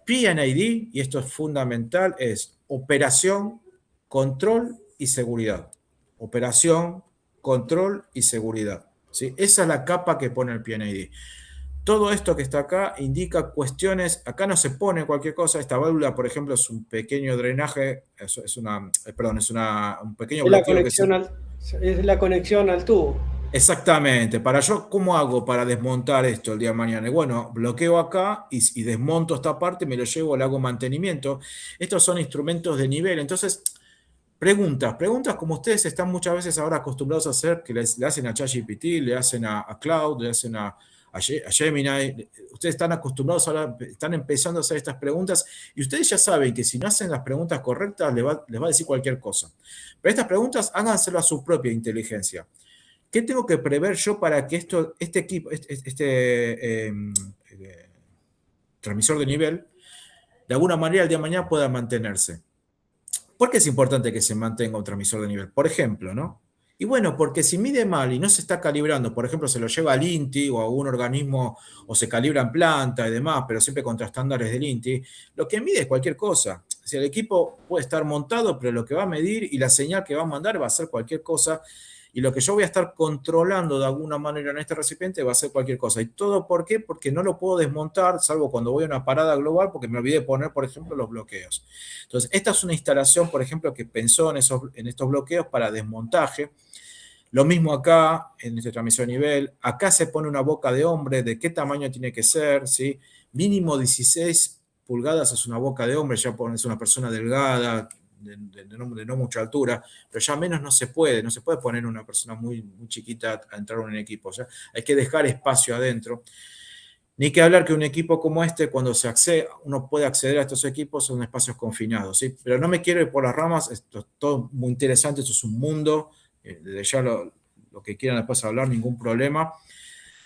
C: PNID, y esto es fundamental, es operación, control y seguridad. Operación, control y seguridad, ¿sí? Esa es la capa que pone el PNID. Todo esto que está acá indica cuestiones, acá no se pone cualquier cosa, esta válvula, por ejemplo, es un pequeño drenaje, un pequeño bloqueo que
E: es la conexión al tubo.
C: Exactamente. ¿Cómo hago para desmontar esto el día de mañana? Y bueno, bloqueo acá y desmonto esta parte, me lo llevo, le hago mantenimiento. Estos son instrumentos de nivel. Entonces, preguntas como ustedes están muchas veces ahora acostumbrados a hacer, que le hacen a ChatGPT, le hacen a Cloud, le hacen a Gemini. Ustedes están acostumbrados ahora, están empezando a hacer estas preguntas y ustedes ya saben que si no hacen las preguntas correctas, les va a decir cualquier cosa. Pero estas preguntas háganselo a su propia inteligencia. ¿Qué tengo que prever yo para que este equipo, transmisor de nivel, de alguna manera el día de mañana pueda mantenerse? ¿Por qué es importante que se mantenga un transmisor de nivel? Por ejemplo, ¿no? Y bueno, porque si mide mal y no se está calibrando, por ejemplo, se lo lleva al INTI o a un organismo, o se calibra en planta y demás, pero siempre contra estándares del INTI, lo que mide es cualquier cosa. O sea, el equipo puede estar montado, pero lo que va a medir y la señal que va a mandar va a ser cualquier cosa. Y lo que yo voy a estar controlando de alguna manera en este recipiente va a ser cualquier cosa. ¿Y todo por qué? Porque no lo puedo desmontar, salvo cuando voy a una parada global, porque me olvidé de poner, por ejemplo, los bloqueos. Entonces, esta es una instalación, por ejemplo, que pensó en estos bloqueos para desmontaje. Lo mismo acá, en este transmisor de nivel. Acá se pone una boca de hombre, de qué tamaño tiene que ser, ¿sí? Mínimo 16 pulgadas es una boca de hombre, ya pones una persona delgada, de no mucha altura, pero ya menos no se puede poner una persona muy, muy chiquita a entrar en un equipo, ya hay que dejar espacio adentro. Ni que hablar que un equipo como este, cuando uno puede acceder a estos equipos, son espacios confinados, ¿sí? Pero no me quiero ir por las ramas, esto es todo muy interesante, esto es un mundo, desde ya lo que quieran después hablar, ningún problema.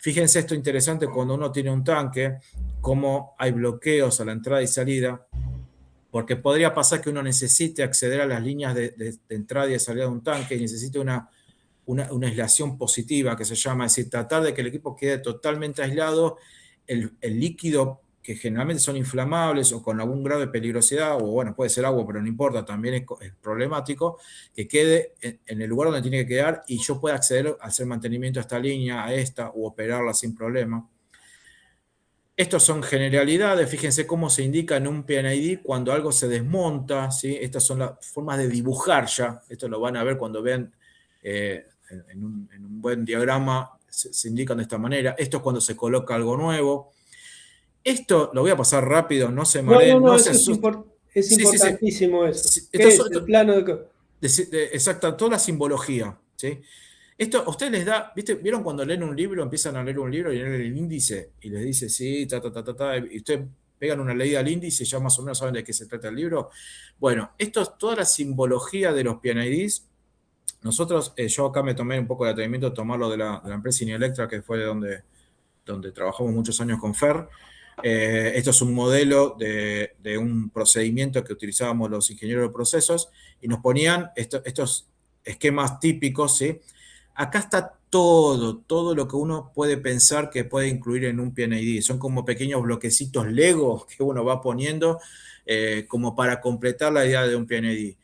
C: Fíjense esto interesante cuando uno tiene un tanque, cómo hay bloqueos a la entrada y salida, porque podría pasar que uno necesite acceder a las líneas de entrada y de salida de un tanque y necesite una aislación positiva, que se llama, es decir, tratar de que el equipo quede totalmente aislado, el líquido, que generalmente son inflamables o con algún grado de peligrosidad, o bueno, puede ser agua, pero no importa, también es problemático, que quede en el lugar donde tiene que quedar y yo pueda acceder a hacer mantenimiento a esta línea, a esta, o operarla sin problema. Estos son generalidades, fíjense cómo se indica en un PNID cuando algo se desmonta, ¿sí? Estas son las formas de dibujar ya, esto lo van a ver cuando vean en un buen diagrama, se indican de esta manera. Esto es cuando se coloca algo nuevo. Esto lo voy a pasar rápido, no se mareen, no se asusten.
E: Es importantísimo eso.
C: Sí.
E: ¿Qué es el plano
C: exacto, toda la simbología, ¿sí? Esto a ustedes les da, ¿vieron cuando leen un libro, empiezan a leer un libro y leen el índice y les dice sí, y ustedes pegan una leída al índice y ya más o menos saben de qué se trata el libro? Bueno, esto es toda la simbología de los PNIDs. Nosotros, yo acá me tomé un poco de atrevimiento de tomarlo de la empresa Inielectra, que fue donde trabajamos muchos años con Fer. Esto es un modelo de un procedimiento que utilizábamos los ingenieros de procesos y nos ponían estos esquemas típicos, ¿sí? Acá está todo lo que uno puede pensar que puede incluir en un PNID. Son como pequeños bloquecitos Lego que uno va poniendo como para completar la idea de un PNID.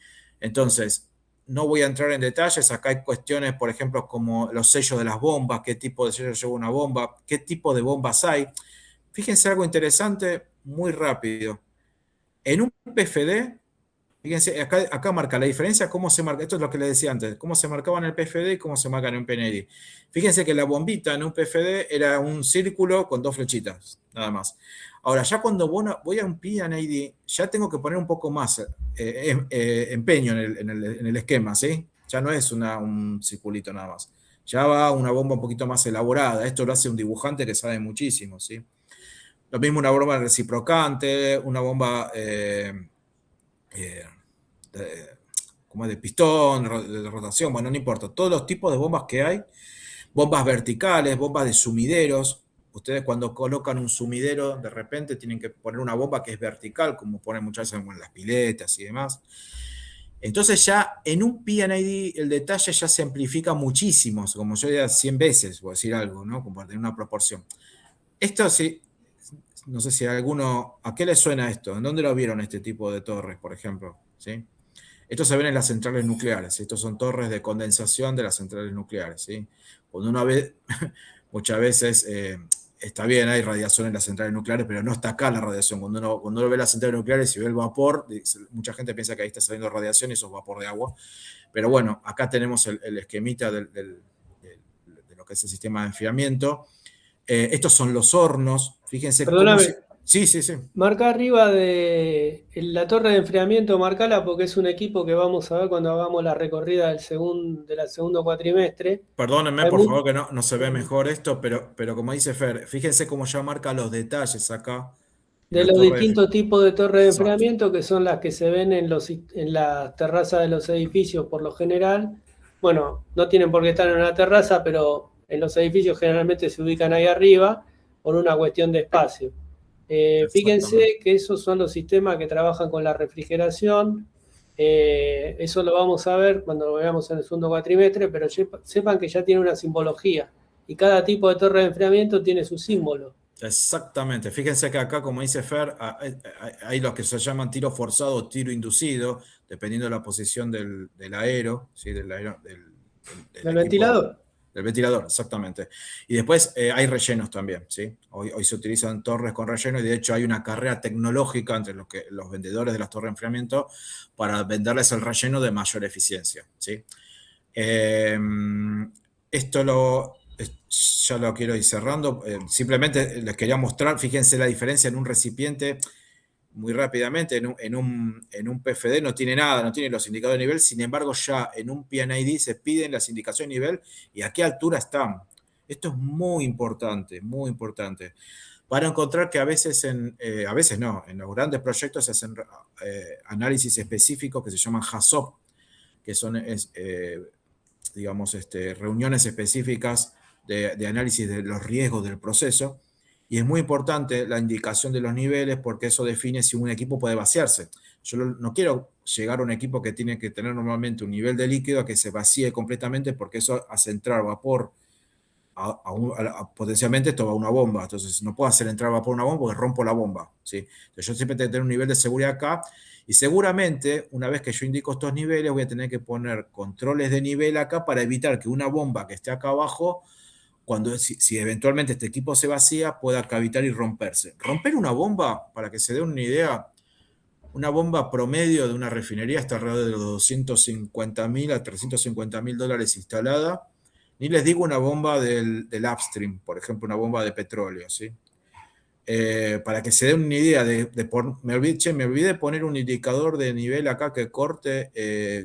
C: Entonces, no voy a entrar en detalles. Acá hay cuestiones, por ejemplo, como los sellos de las bombas, qué tipo de sello lleva una bomba, qué tipo de bombas hay. Fíjense algo interesante, muy rápido. En un PFD, fíjense, acá marca la diferencia, cómo se marca, esto es lo que les decía antes, cómo se marcaba en el PFD y cómo se marca en un PNID. Fíjense que la bombita en un PFD era un círculo con dos flechitas, nada más. Ahora, ya cuando voy a un PNID, ya tengo que poner un poco más empeño en el esquema, ¿sí? Ya no es un circulito nada más. Ya va una bomba un poquito más elaborada. Esto lo hace un dibujante que sabe muchísimo, ¿sí? Lo mismo una bomba reciprocante, una bomba como de pistón, de rotación, bueno, no importa. Todos los tipos de bombas que hay, bombas verticales, bombas de sumideros. Ustedes cuando colocan un sumidero, de repente tienen que poner una bomba que es vertical, como ponen muchas veces en las piletas y demás. Entonces ya en un PNID el detalle ya se amplifica muchísimo, como yo diría 100 veces, por decir algo, ¿no? Como para tener una proporción. Esto sí, no sé si a qué le suena esto, ¿en dónde lo vieron este tipo de torres, por ejemplo? ¿Sí? Esto se ve en las centrales nucleares. Estos son torres de condensación de las centrales nucleares, ¿sí? Cuando uno ve, muchas veces, está bien, hay radiación en las centrales nucleares, pero no está acá la radiación. Cuando uno ve las centrales nucleares y ve el vapor, mucha gente piensa que ahí está saliendo radiación y eso es vapor de agua. Pero bueno, acá tenemos el esquemita de lo que es el sistema de enfriamiento. Estos son los hornos. Fíjense
E: Perdóname,
C: Sí.
E: marca arriba de la torre de enfriamiento, marcala porque es un equipo que vamos a ver cuando hagamos la recorrida del segundo cuatrimestre.
C: Perdónenme,
E: Hay
C: por
E: mu-
C: favor, que no se ve mejor esto, pero como dice Fer, fíjense cómo ya marca los detalles acá en
E: de
C: la
E: los
C: torre.
E: distintos tipos de torres de
C: Exacto.
E: enfriamiento que son las que se ven en las terrazas de los edificios por lo general. Bueno, no tienen por qué estar en una terraza, pero en los edificios generalmente se ubican ahí arriba por una cuestión de espacio.
C: Exactamente.
E: Fíjense que esos son los sistemas que trabajan con la refrigeración. Eso lo vamos a ver cuando lo veamos en el segundo cuatrimestre, pero sepan que ya tiene una simbología y cada tipo de torre de enfriamiento tiene su símbolo.
C: Exactamente. Fíjense que acá, como dice Fer, hay los que se llaman tiro forzado o tiro inducido, dependiendo de la posición del aero, ¿sí? Del
E: ¿El
C: equipo,
E: ventilador?
C: del ventilador, exactamente. Y después hay rellenos también, ¿sí? Hoy se utilizan torres con relleno y de hecho hay una carrera tecnológica entre los vendedores de las torres de enfriamiento para venderles el relleno de mayor eficiencia, ¿sí? Esto ya lo quiero ir cerrando. Simplemente les quería mostrar, fíjense la diferencia en un recipiente muy rápidamente. En un PFD no tiene nada, no tiene los indicadores de nivel. Sin embargo, ya en un PNID se piden las indicaciones de nivel y a qué altura están. Esto es muy importante, muy importante. Para encontrar que a veces no, en los grandes proyectos se hacen análisis específicos que se llaman HACCP, que son digamos, reuniones específicas de análisis de los riesgos del proceso. Y es muy importante la indicación de los niveles porque eso define si un equipo puede vaciarse. Yo no quiero llegar a un equipo que tiene que tener normalmente un nivel de líquido a que se vacíe completamente porque eso hace entrar vapor potencialmente esto va a una bomba. Entonces no puedo hacer entrar vapor a una bomba porque rompo la bomba, ¿sí? Entonces yo siempre tengo que tener un nivel de seguridad acá y seguramente una vez que yo indico estos niveles voy a tener que poner controles de nivel acá para evitar que una bomba que esté acá abajo, si eventualmente este equipo se vacía, pueda cavitar y romperse. Romper una bomba, para que se dé una idea, una bomba promedio de una refinería está alrededor de los 250.000 a 350.000 dólares instalada. Ni les digo una bomba del upstream, por ejemplo, una bomba de petróleo, ¿sí? Para que se den una idea me olvidé de poner un indicador de nivel acá que corte,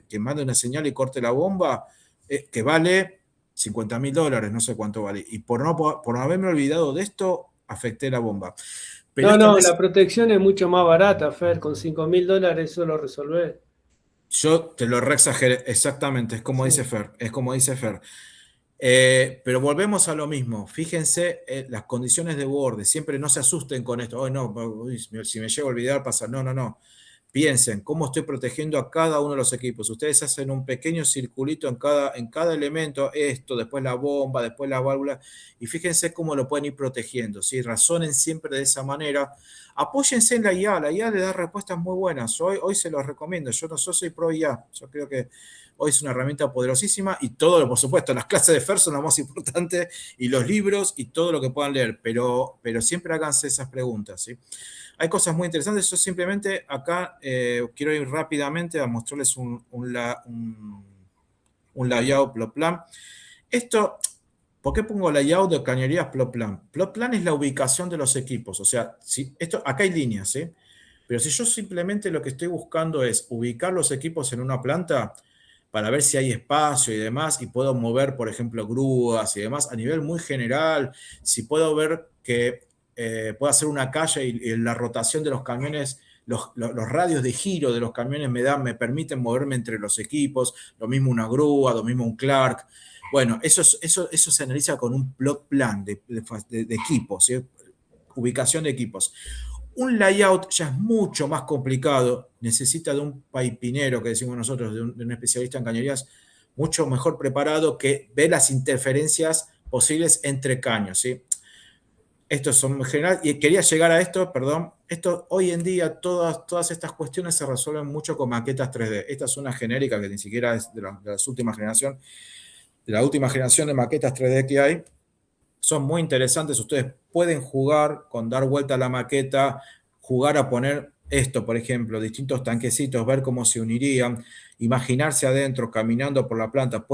C: que mande una señal y corte la bomba, que vale 50.000 dólares, no sé cuánto vale. Y por no haberme olvidado de esto, afecté la bomba. Pero
E: No,
C: esto no
E: no,
C: es.
E: la protección es mucho más barata, Fer, con $5.000 eso lo resolvés.
C: Yo te lo reexageré, exactamente, es como dice
E: Sí.
C: Fer, es como dice Fer. Pero volvemos a lo mismo. Fíjense las condiciones de borde. Siempre no se asusten con esto. Oh, no, si me llego a olvidar, pasa. No, no, no. Piensen cómo estoy protegiendo a cada uno de los equipos. Ustedes hacen un pequeño circulito en cada elemento, esto, después la bomba, después la válvula, y fíjense cómo lo pueden ir protegiendo. ¿Sí? Razonen siempre de esa manera. Apóyense en la IA le da respuestas muy buenas. Hoy se los recomiendo. Yo soy pro IA. Yo creo que hoy es una herramienta poderosísima y todo, por supuesto, las clases de FER son lo más importante y los libros y todo lo que puedan leer, pero siempre háganse esas preguntas, ¿sí? Hay cosas muy interesantes. Yo simplemente acá quiero ir rápidamente a mostrarles un layout plot plan. Esto, ¿por qué pongo layout de cañerías plot plan? Plot plan es la ubicación de los equipos. O sea, acá hay líneas, ¿sí? Pero si yo simplemente lo que estoy buscando es ubicar los equipos en una planta para ver si hay espacio y demás, y puedo mover, por ejemplo, grúas y demás, a nivel muy general, si puedo ver que puedo hacer una calle y la rotación de los camiones, los radios de giro de los camiones me permiten moverme entre los equipos, lo mismo una grúa, lo mismo un Clark. Bueno, eso se analiza con un plot plan de equipos, ¿sí? Ubicación de equipos. Un layout ya es mucho más complicado, necesita de un paipinero, que decimos nosotros, de un especialista en cañerías, mucho mejor preparado que ve las interferencias posibles entre caños, ¿sí? Esto es en general, y quería llegar a esto, perdón, esto hoy en día todas estas cuestiones se resuelven mucho con maquetas 3D. Esta es una genérica que ni siquiera es de las últimas generación, de la última generación de maquetas 3D que hay. Son muy interesantes, ustedes pueden jugar con dar vuelta a la maqueta, jugar a poner esto, por ejemplo, distintos tanquecitos, ver cómo se unirían, imaginarse adentro, caminando por la planta,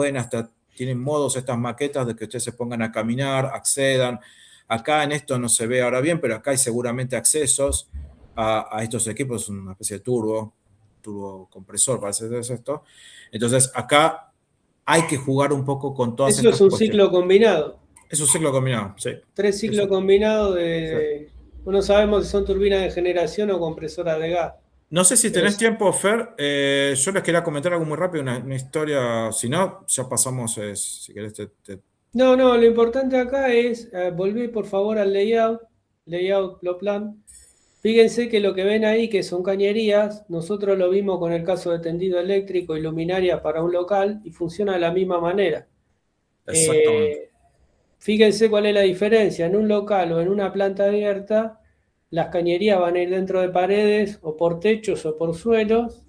C: tienen modos estas maquetas de que ustedes se pongan a caminar, accedan. Acá en esto no se ve ahora bien, pero acá hay seguramente accesos a estos equipos, una especie de turbo compresor, parece que es esto. Entonces acá hay que jugar un poco con todas
E: Eso
C: estas
E: es un
C: cuestiones.
E: ciclo combinado.
C: Es un ciclo combinado, sí.
E: 3 ciclos combinados de... No sabemos si son turbinas de generación o compresoras de gas.
C: No sé si tenés tiempo, Fer. Yo les quería comentar algo muy rápido, una historia. Si no, ya pasamos, si querés.
E: No, lo importante acá es, volver por favor al layout, lo plan. Fíjense que lo que ven ahí, que son cañerías, nosotros lo vimos con el caso de tendido eléctrico y luminaria para un local y funciona de la misma manera.
C: Exactamente.
E: Fíjense cuál es la diferencia. En un local o en una planta abierta, las cañerías van a ir dentro de paredes o por techos o por suelos,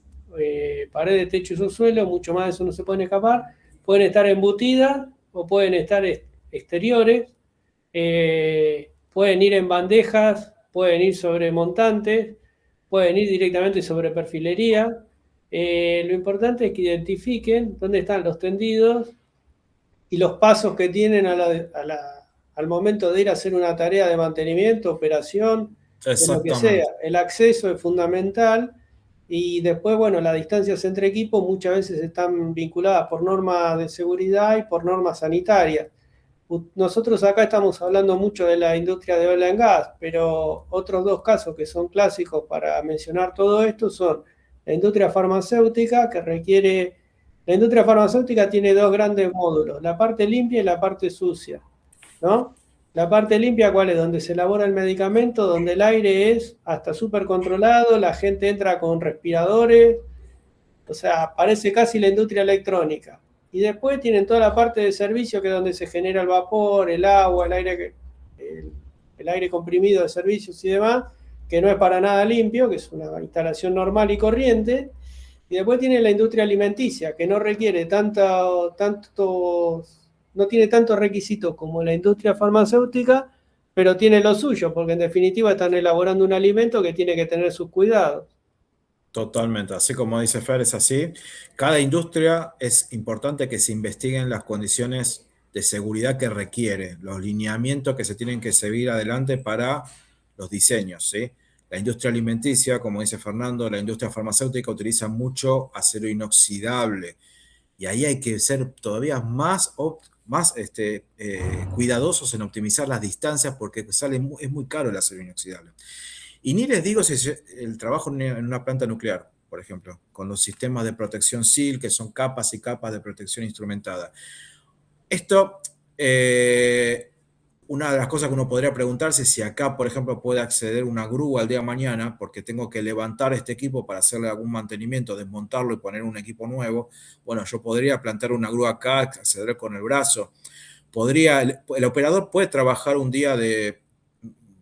E: paredes, techos o suelos, mucho más de eso no se pueden escapar. Pueden estar embutidas o pueden estar exteriores, pueden ir en bandejas, pueden ir sobre montantes, pueden ir directamente sobre perfilería. Lo importante es que identifiquen dónde están los tendidos y los pasos que tienen al momento de ir a hacer una tarea de mantenimiento, operación, de lo que sea. El acceso es fundamental y después, bueno, las distancias entre equipos muchas veces están vinculadas por normas de seguridad y por normas sanitarias. Nosotros acá estamos hablando mucho de la industria de oil and gas, pero otros dos casos que son clásicos para mencionar todo esto son la industria farmacéutica, que requiere... La industria farmacéutica tiene dos grandes módulos, la parte limpia y la parte sucia, ¿no? La parte limpia, ¿cuál es? Donde se elabora el medicamento, donde el aire es hasta súper controlado, la gente entra con respiradores, o sea, parece casi la industria electrónica. Y después tienen toda la parte de servicio, que es donde se genera el vapor, el agua, el aire comprimido de servicios y demás, que no es para nada limpio, que es una instalación normal y corriente. Y después tiene la industria alimenticia, que no requiere no tiene tantos requisitos como la industria farmacéutica, pero tiene lo suyo, porque en definitiva están elaborando un alimento que tiene que tener sus cuidados.
C: Totalmente, así como dice Fer, es así. Cada industria es importante que se investiguen las condiciones de seguridad que requiere, los lineamientos que se tienen que seguir adelante para los diseños, ¿sí? La industria alimenticia, como dice Fernando, la industria farmacéutica utiliza mucho acero inoxidable y ahí hay que ser todavía más cuidadosos en optimizar las distancias porque es muy caro el acero inoxidable. Y ni les digo si el trabajo en una planta nuclear, por ejemplo, con los sistemas de protección SEAL, que son capas y capas de protección instrumentada. Esto, una de las cosas que uno podría preguntarse es si acá, por ejemplo, puede acceder una grúa al día de mañana, porque tengo que levantar este equipo para hacerle algún mantenimiento, desmontarlo y poner un equipo nuevo. Bueno, yo podría plantar una grúa acá, acceder con el brazo. El operador puede trabajar un día de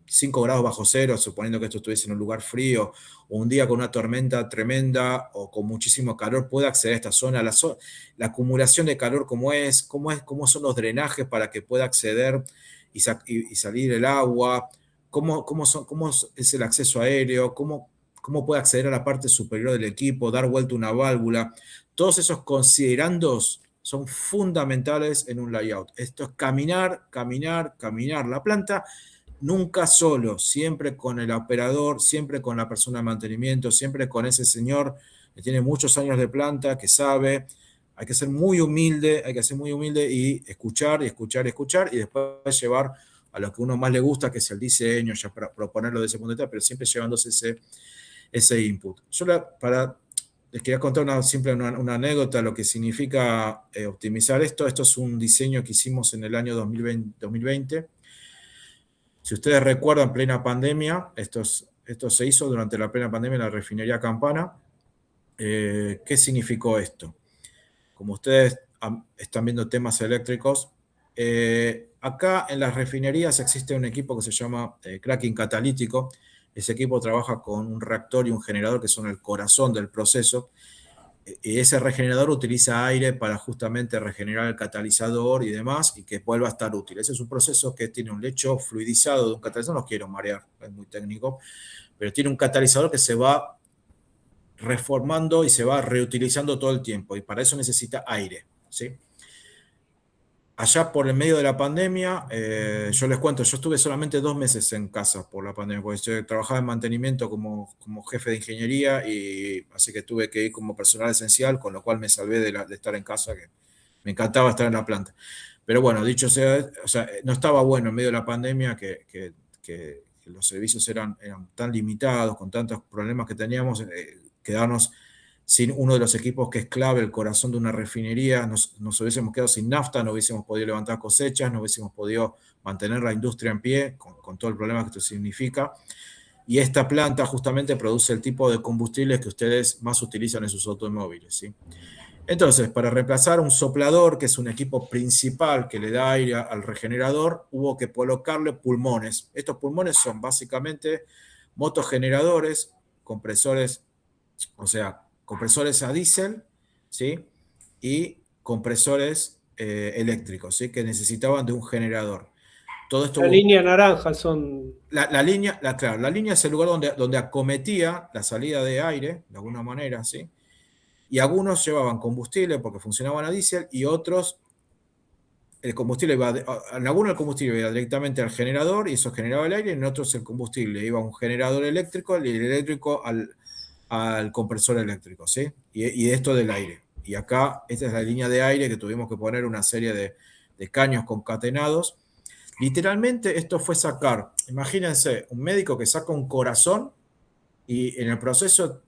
C: 5 grados bajo cero, suponiendo que esto estuviese en un lugar frío, o un día con una tormenta tremenda o con muchísimo calor, puede acceder a esta zona. La acumulación de calor, cómo son los drenajes para que pueda acceder y salir el agua, cómo es el acceso aéreo, cómo puede acceder a la parte superior del equipo, dar vuelta una válvula. Todos esos considerandos son fundamentales en un layout. Esto es caminar. La planta nunca solo, siempre con el operador, siempre con la persona de mantenimiento, siempre con ese señor que tiene muchos años de planta, que sabe. Hay que ser muy humilde y escuchar, y después llevar a lo que uno más le gusta, que es el diseño, ya para proponerlo desde ese punto de vista, pero siempre llevándose ese input. Yo les quería contar una anécdota, lo que significa optimizar esto. Esto es un diseño que hicimos en el año 2020. Si ustedes recuerdan, plena pandemia, esto se hizo durante la plena pandemia en la refinería Campana. ¿Qué significó esto? Como ustedes están viendo temas eléctricos, Acá en las refinerías existe un equipo que se llama cracking catalítico. Ese equipo trabaja con un reactor y un generador que son el corazón del proceso. Y ese regenerador utiliza aire para justamente regenerar el catalizador y demás, y que vuelva a estar útil. Ese es un proceso que tiene un lecho fluidizado de un catalizador, no quiero marear, es muy técnico, pero tiene un catalizador que se va reformando y se va reutilizando todo el tiempo, y para eso necesita aire, ¿sí? Allá por el medio de la pandemia, yo les cuento, yo estuve solamente 2 meses en casa por la pandemia, porque yo trabajaba en mantenimiento como jefe de ingeniería, y así que tuve que ir como personal esencial, con lo cual me salvé de estar en casa, que me encantaba estar en la planta. Pero bueno, dicho sea, o sea, no estaba bueno en medio de la pandemia que los servicios eran tan limitados, con tantos problemas que teníamos, quedarnos sin uno de los equipos que es clave, el corazón de una refinería, nos hubiésemos quedado sin nafta, no hubiésemos podido levantar cosechas, no hubiésemos podido mantener la industria en pie, con todo el problema que esto significa. Y esta planta justamente produce el tipo de combustibles que ustedes más utilizan en sus automóviles, ¿sí? Entonces, para reemplazar un soplador, que es un equipo principal que le da aire al regenerador, hubo que colocarle pulmones. Estos pulmones son básicamente motogeneradores, compresores, o sea, compresores a diésel, ¿sí? Y compresores eléctricos, ¿sí? Que necesitaban de un generador. Todo esto
E: La línea naranja son...
C: La línea, claro, la línea es el lugar donde acometía la salida de aire, de alguna manera, ¿sí? Y algunos llevaban combustible porque funcionaban a diésel, y otros, el combustible en algunos el combustible iba directamente al generador y eso generaba el aire, y en otros el combustible iba a un generador eléctrico y el eléctrico al compresor eléctrico, ¿sí? Y esto del aire. Y acá, esta es la línea de aire que tuvimos que poner una serie de caños concatenados. Literalmente esto fue sacar, imagínense, un médico que saca un corazón y en el proceso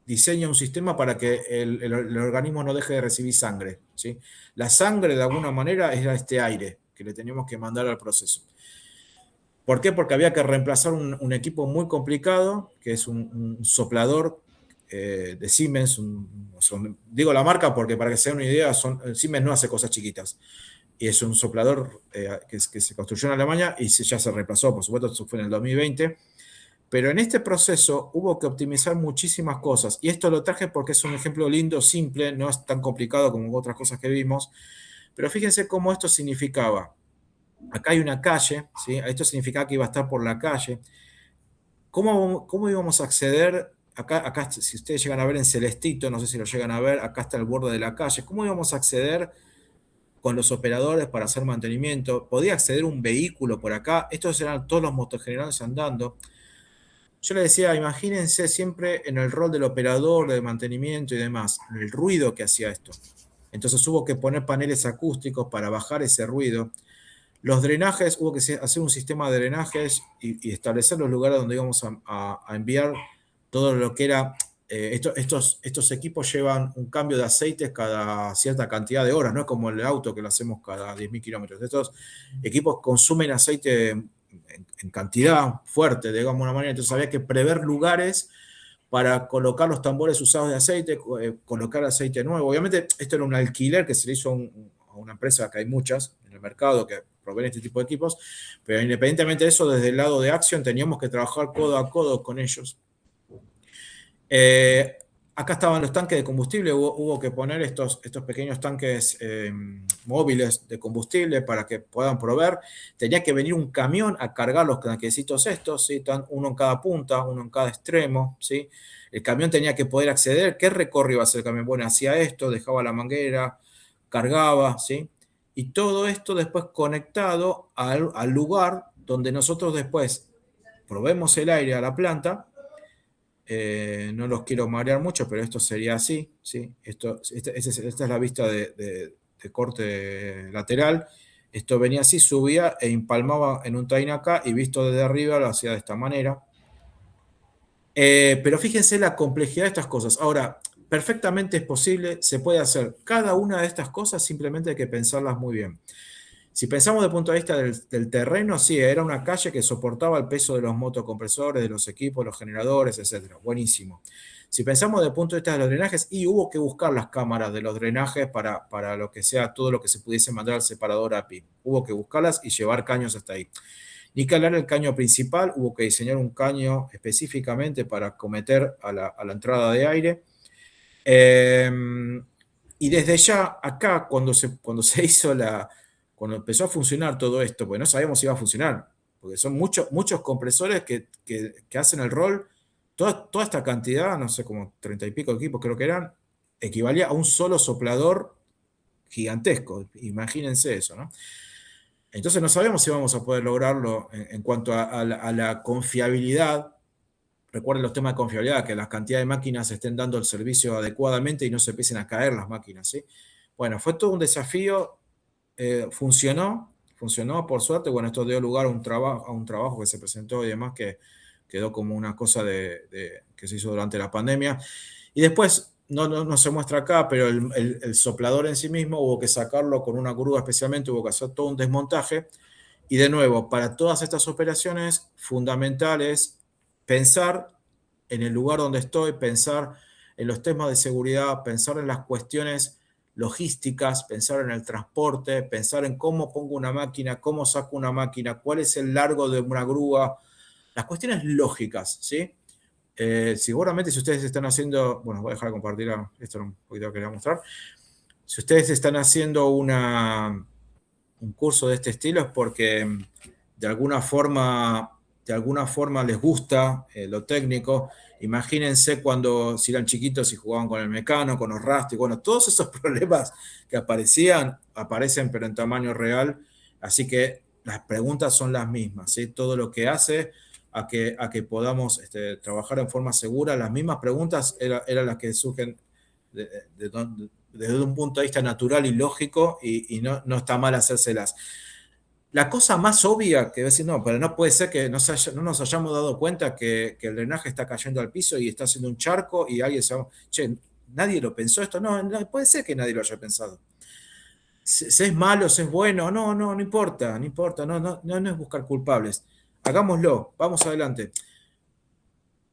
C: diseña un sistema para que el organismo no deje de recibir sangre, ¿sí? La sangre, de alguna manera, era este aire que le teníamos que mandar al proceso. ¿Por qué? Porque había que reemplazar un equipo muy complicado, que es un soplador de Siemens. Digo la marca porque para que se den una idea, Siemens no hace cosas chiquitas. Y es un soplador que se construyó en Alemania y ya se reemplazó, por supuesto, eso fue en el 2020. Pero en este proceso hubo que optimizar muchísimas cosas. Y esto lo traje porque es un ejemplo lindo, simple, no es tan complicado como otras cosas que vimos. Pero fíjense cómo esto significaba. Acá hay una calle, ¿sí? Esto significaba que iba a estar por la calle. ¿Cómo íbamos a acceder? Acá, si ustedes llegan a ver en celestito, no sé si lo llegan a ver, acá está el borde de la calle. ¿Cómo íbamos a acceder con los operadores para hacer mantenimiento? ¿Podía acceder un vehículo por acá? Estos eran todos los motogeneradores andando. Yo les decía, imagínense siempre en el rol del operador de mantenimiento y demás, el ruido que hacía esto. Entonces hubo que poner paneles acústicos para bajar ese ruido. Los drenajes, hubo que hacer un sistema de drenajes y establecer los lugares donde íbamos a enviar todo lo que era. Estos equipos llevan un cambio de aceites cada cierta cantidad de horas, no es como el auto que lo hacemos cada 10.000 kilómetros. Estos equipos consumen aceite en cantidad fuerte, digamos de una manera, entonces había que prever lugares para colocar los tambores usados de aceite, colocar aceite nuevo. Obviamente esto era un alquiler que se le hizo a una empresa, que hay muchas en el mercado que proveen este tipo de equipos, pero independientemente de eso, desde el lado de Axion teníamos que trabajar codo a codo con ellos. Acá estaban los tanques de combustible, hubo que poner estos pequeños tanques móviles de combustible para que puedan proveer. Tenía que venir un camión a cargar los tanquecitos estos, ¿sí? Uno en cada punta, uno en cada extremo, ¿sí? El camión tenía que poder acceder. ¿Qué recorrido iba a hacer el camión? Bueno, hacía esto, dejaba la manguera, cargaba, ¿sí? Y todo esto después conectado al lugar donde nosotros después proveemos el aire a la planta. No los quiero marear mucho, pero esto sería así, ¿sí? Esta es la vista de corte lateral. Esto venía así, subía e empalmaba en un train acá, y visto desde arriba lo hacía de esta manera. Pero fíjense la complejidad de estas cosas. Ahora, perfectamente es posible, se puede hacer cada una de estas cosas, simplemente hay que pensarlas muy bien. Si pensamos desde el punto de vista del terreno, sí, era una calle que soportaba el peso de los motocompresores, de los equipos, los generadores, etc. Buenísimo. Si pensamos desde el punto de vista de los drenajes, y hubo que buscar las cámaras de los drenajes para lo que sea, todo lo que se pudiese mandar al separador API. Hubo que buscarlas y llevar caños hasta ahí. Ni que hablar del caño principal, hubo que diseñar un caño específicamente para acometer a la entrada de aire. Y desde ya, acá, cuando se hizo cuando empezó a funcionar todo esto, pues no sabíamos si iba a funcionar, porque son muchos compresores que hacen el rol, toda esta cantidad, no sé, como 30 y pico equipos creo que eran, equivalía a un solo soplador gigantesco, imagínense eso, ¿no? Entonces no sabemos si vamos a poder lograrlo en cuanto a la confiabilidad. Recuerden los temas de confiabilidad, que las cantidades de máquinas estén dando el servicio adecuadamente y no se empiecen a caer las máquinas, ¿sí? Bueno, fue todo un desafío, funcionó por suerte. Bueno, esto dio lugar a un trabajo que se presentó y demás, que quedó como una cosa que se hizo durante la pandemia. Y después, no se muestra acá, pero el soplador en sí mismo hubo que sacarlo con una grúa especialmente, hubo que hacer todo un desmontaje. Y de nuevo, para todas estas operaciones, fundamentales pensar en el lugar donde estoy, pensar en los temas de seguridad, pensar en las cuestiones logísticas, pensar en el transporte, pensar en cómo pongo una máquina, cómo saco una máquina, cuál es el largo de una grúa, las cuestiones lógicas, ¿sí? Seguramente si ustedes están haciendo, bueno, voy a dejar de compartir, esto era un poquito que quería mostrar, si ustedes están haciendo un curso de este estilo es porque de alguna forma les gusta lo técnico. Imagínense si eran chiquitos y jugaban con el Mecano, con los Rust, bueno, todos esos problemas que aparecen pero en tamaño real, así que las preguntas son las mismas, ¿sí? Todo lo que hace a que podamos trabajar en forma segura, las mismas preguntas eran las que surgen desde un punto de vista natural y lógico, y no está mal hacérselas. La cosa más obvia que decir, no, pero no puede ser que no nos hayamos dado cuenta que el drenaje está cayendo al piso y está haciendo un charco y alguien se va, che, nadie lo pensó esto, no puede ser que nadie lo haya pensado. Si es malo, si es bueno, no importa, no es buscar culpables. Hagámoslo, vamos adelante.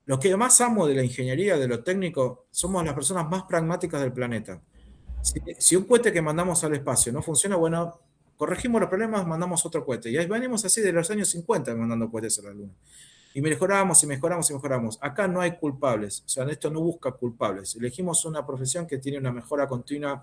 C: Lo que más amo de la ingeniería, de lo técnico, somos las personas más pragmáticas del planeta. Si un cohete que mandamos al espacio no funciona, bueno, corregimos los problemas, mandamos otro cohete. Y ahí venimos así de los años 50 mandando cohetes a la Luna. Y mejoramos. Acá no hay culpables. O sea, esto no busca culpables. Elegimos una profesión que tiene una mejora continua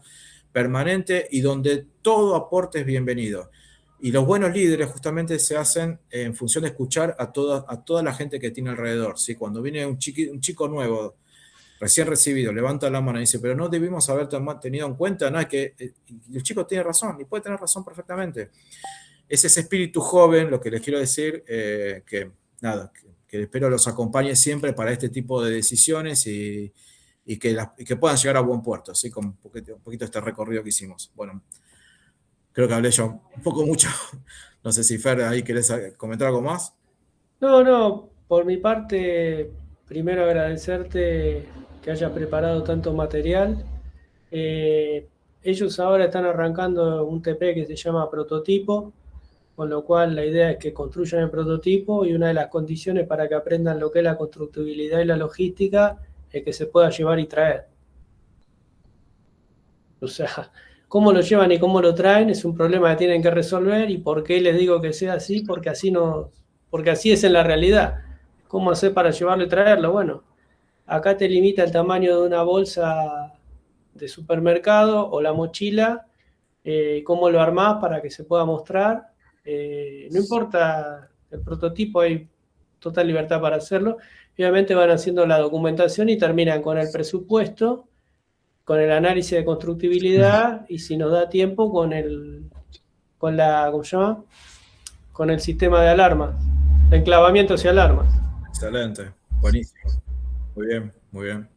C: permanente y donde todo aporte es bienvenido. Y los buenos líderes justamente se hacen en función de escuchar a toda la gente que tiene alrededor, ¿sí? Cuando viene un chico nuevo, recién recibido, levanta la mano y dice, pero no debimos haber tenido en cuenta, no, es que el chico tiene razón, y puede tener razón perfectamente. Es ese espíritu joven, lo que les quiero decir, que espero los acompañe siempre para este tipo de decisiones y que puedan llegar a buen puerto, así con un poquito este recorrido que hicimos. Bueno, creo que hablé yo un poco mucho. No sé si Fer, ahí querés comentar algo más.
E: No, por mi parte, primero agradecerte que hayas preparado tanto material. Ellos ahora están arrancando un TP que se llama prototipo, con lo cual la idea es que construyan el prototipo y una de las condiciones para que aprendan lo que es la constructibilidad y la logística es que se pueda llevar y traer. O sea, cómo lo llevan y cómo lo traen es un problema que tienen que resolver. ¿Y por qué les digo que sea así? Porque así es en la realidad. ¿Cómo hacer para llevarlo y traerlo? Bueno, acá te limita el tamaño de una bolsa de supermercado o la mochila, cómo lo armás para que se pueda mostrar. No importa el prototipo, hay total libertad para hacerlo. Obviamente van haciendo la documentación y terminan con el presupuesto, con el análisis de constructibilidad y si nos da tiempo con ¿cómo se llama? Con el sistema de alarmas, de enclavamientos y alarmas.
C: Excelente, buenísimo. Muy bien.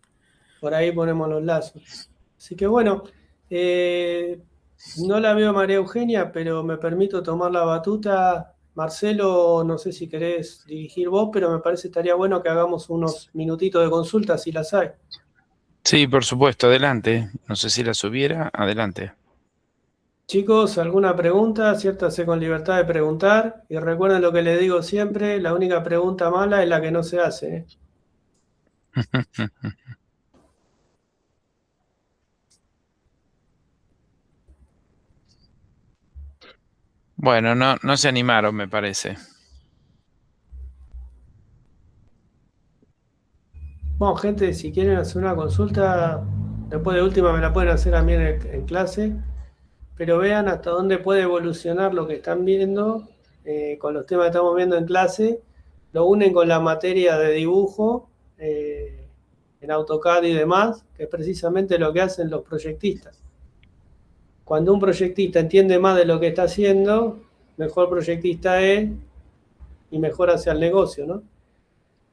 E: Por ahí ponemos los lazos. Así que bueno, no la veo a María Eugenia, pero me permito tomar la batuta. Marcelo, no sé si querés dirigir vos, pero me parece que estaría bueno que hagamos unos minutitos de consulta si las hay.
B: Sí, por supuesto, adelante. No sé si la subiera, adelante.
E: Chicos, ¿alguna pregunta? Siéntanse con libertad de preguntar. Y recuerden lo que les digo siempre, la única pregunta mala es la que no se hace, ¿eh?
B: Bueno, no se animaron, me parece.
E: Bueno, gente, si quieren hacer una consulta, después de última me la pueden hacer a mí en clase, pero vean hasta dónde puede evolucionar lo que están viendo con los temas que estamos viendo en clase, lo unen con la materia de dibujo en AutoCAD y demás, que es precisamente lo que hacen los proyectistas. Cuando un proyectista entiende más de lo que está haciendo, mejor proyectista es y mejor hace el negocio, ¿no?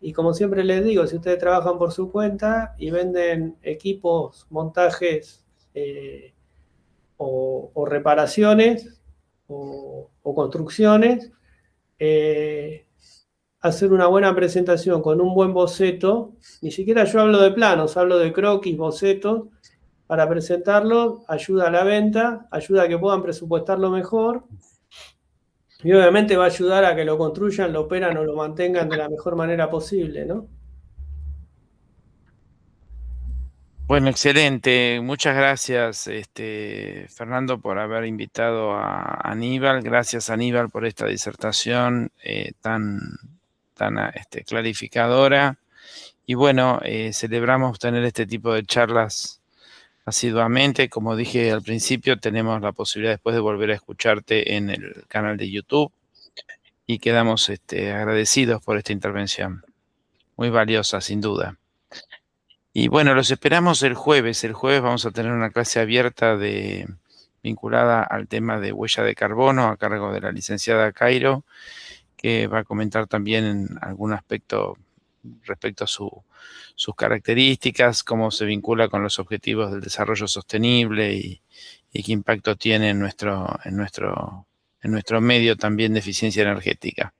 E: Y como siempre les digo, si ustedes trabajan por su cuenta y venden equipos, montajes o reparaciones o construcciones, hacer una buena presentación con un buen boceto, ni siquiera yo hablo de planos, hablo de croquis, bocetos, para presentarlo, ayuda a la venta, ayuda a que puedan presupuestarlo mejor y obviamente va a ayudar a que lo construyan, lo operan o lo mantengan de la mejor manera posible, ¿no?
B: Bueno, excelente. Muchas gracias, Fernando, por haber invitado a Aníbal. Gracias, Aníbal, por esta disertación tan clarificadora. Y bueno, celebramos tener este tipo de charlas asiduamente. Como dije al principio, tenemos la posibilidad después de volver a escucharte en el canal de YouTube y quedamos agradecidos por esta intervención. Muy valiosa, sin duda. Y bueno, los esperamos el jueves. El jueves vamos a tener una clase abierta vinculada al tema de huella de carbono a cargo de la licenciada Cairo, que va a comentar también en algún aspecto respecto a sus características, cómo se vincula con los objetivos del desarrollo sostenible y qué impacto tiene en nuestro medio también de eficiencia energética.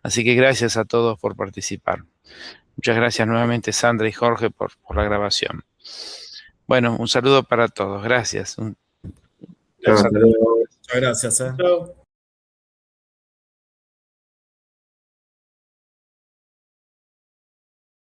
B: Así que gracias a todos por participar. Muchas gracias nuevamente, Sandra y Jorge, por la grabación. Bueno, un saludo para todos. Gracias.
C: Muchas gracias.
E: Chao.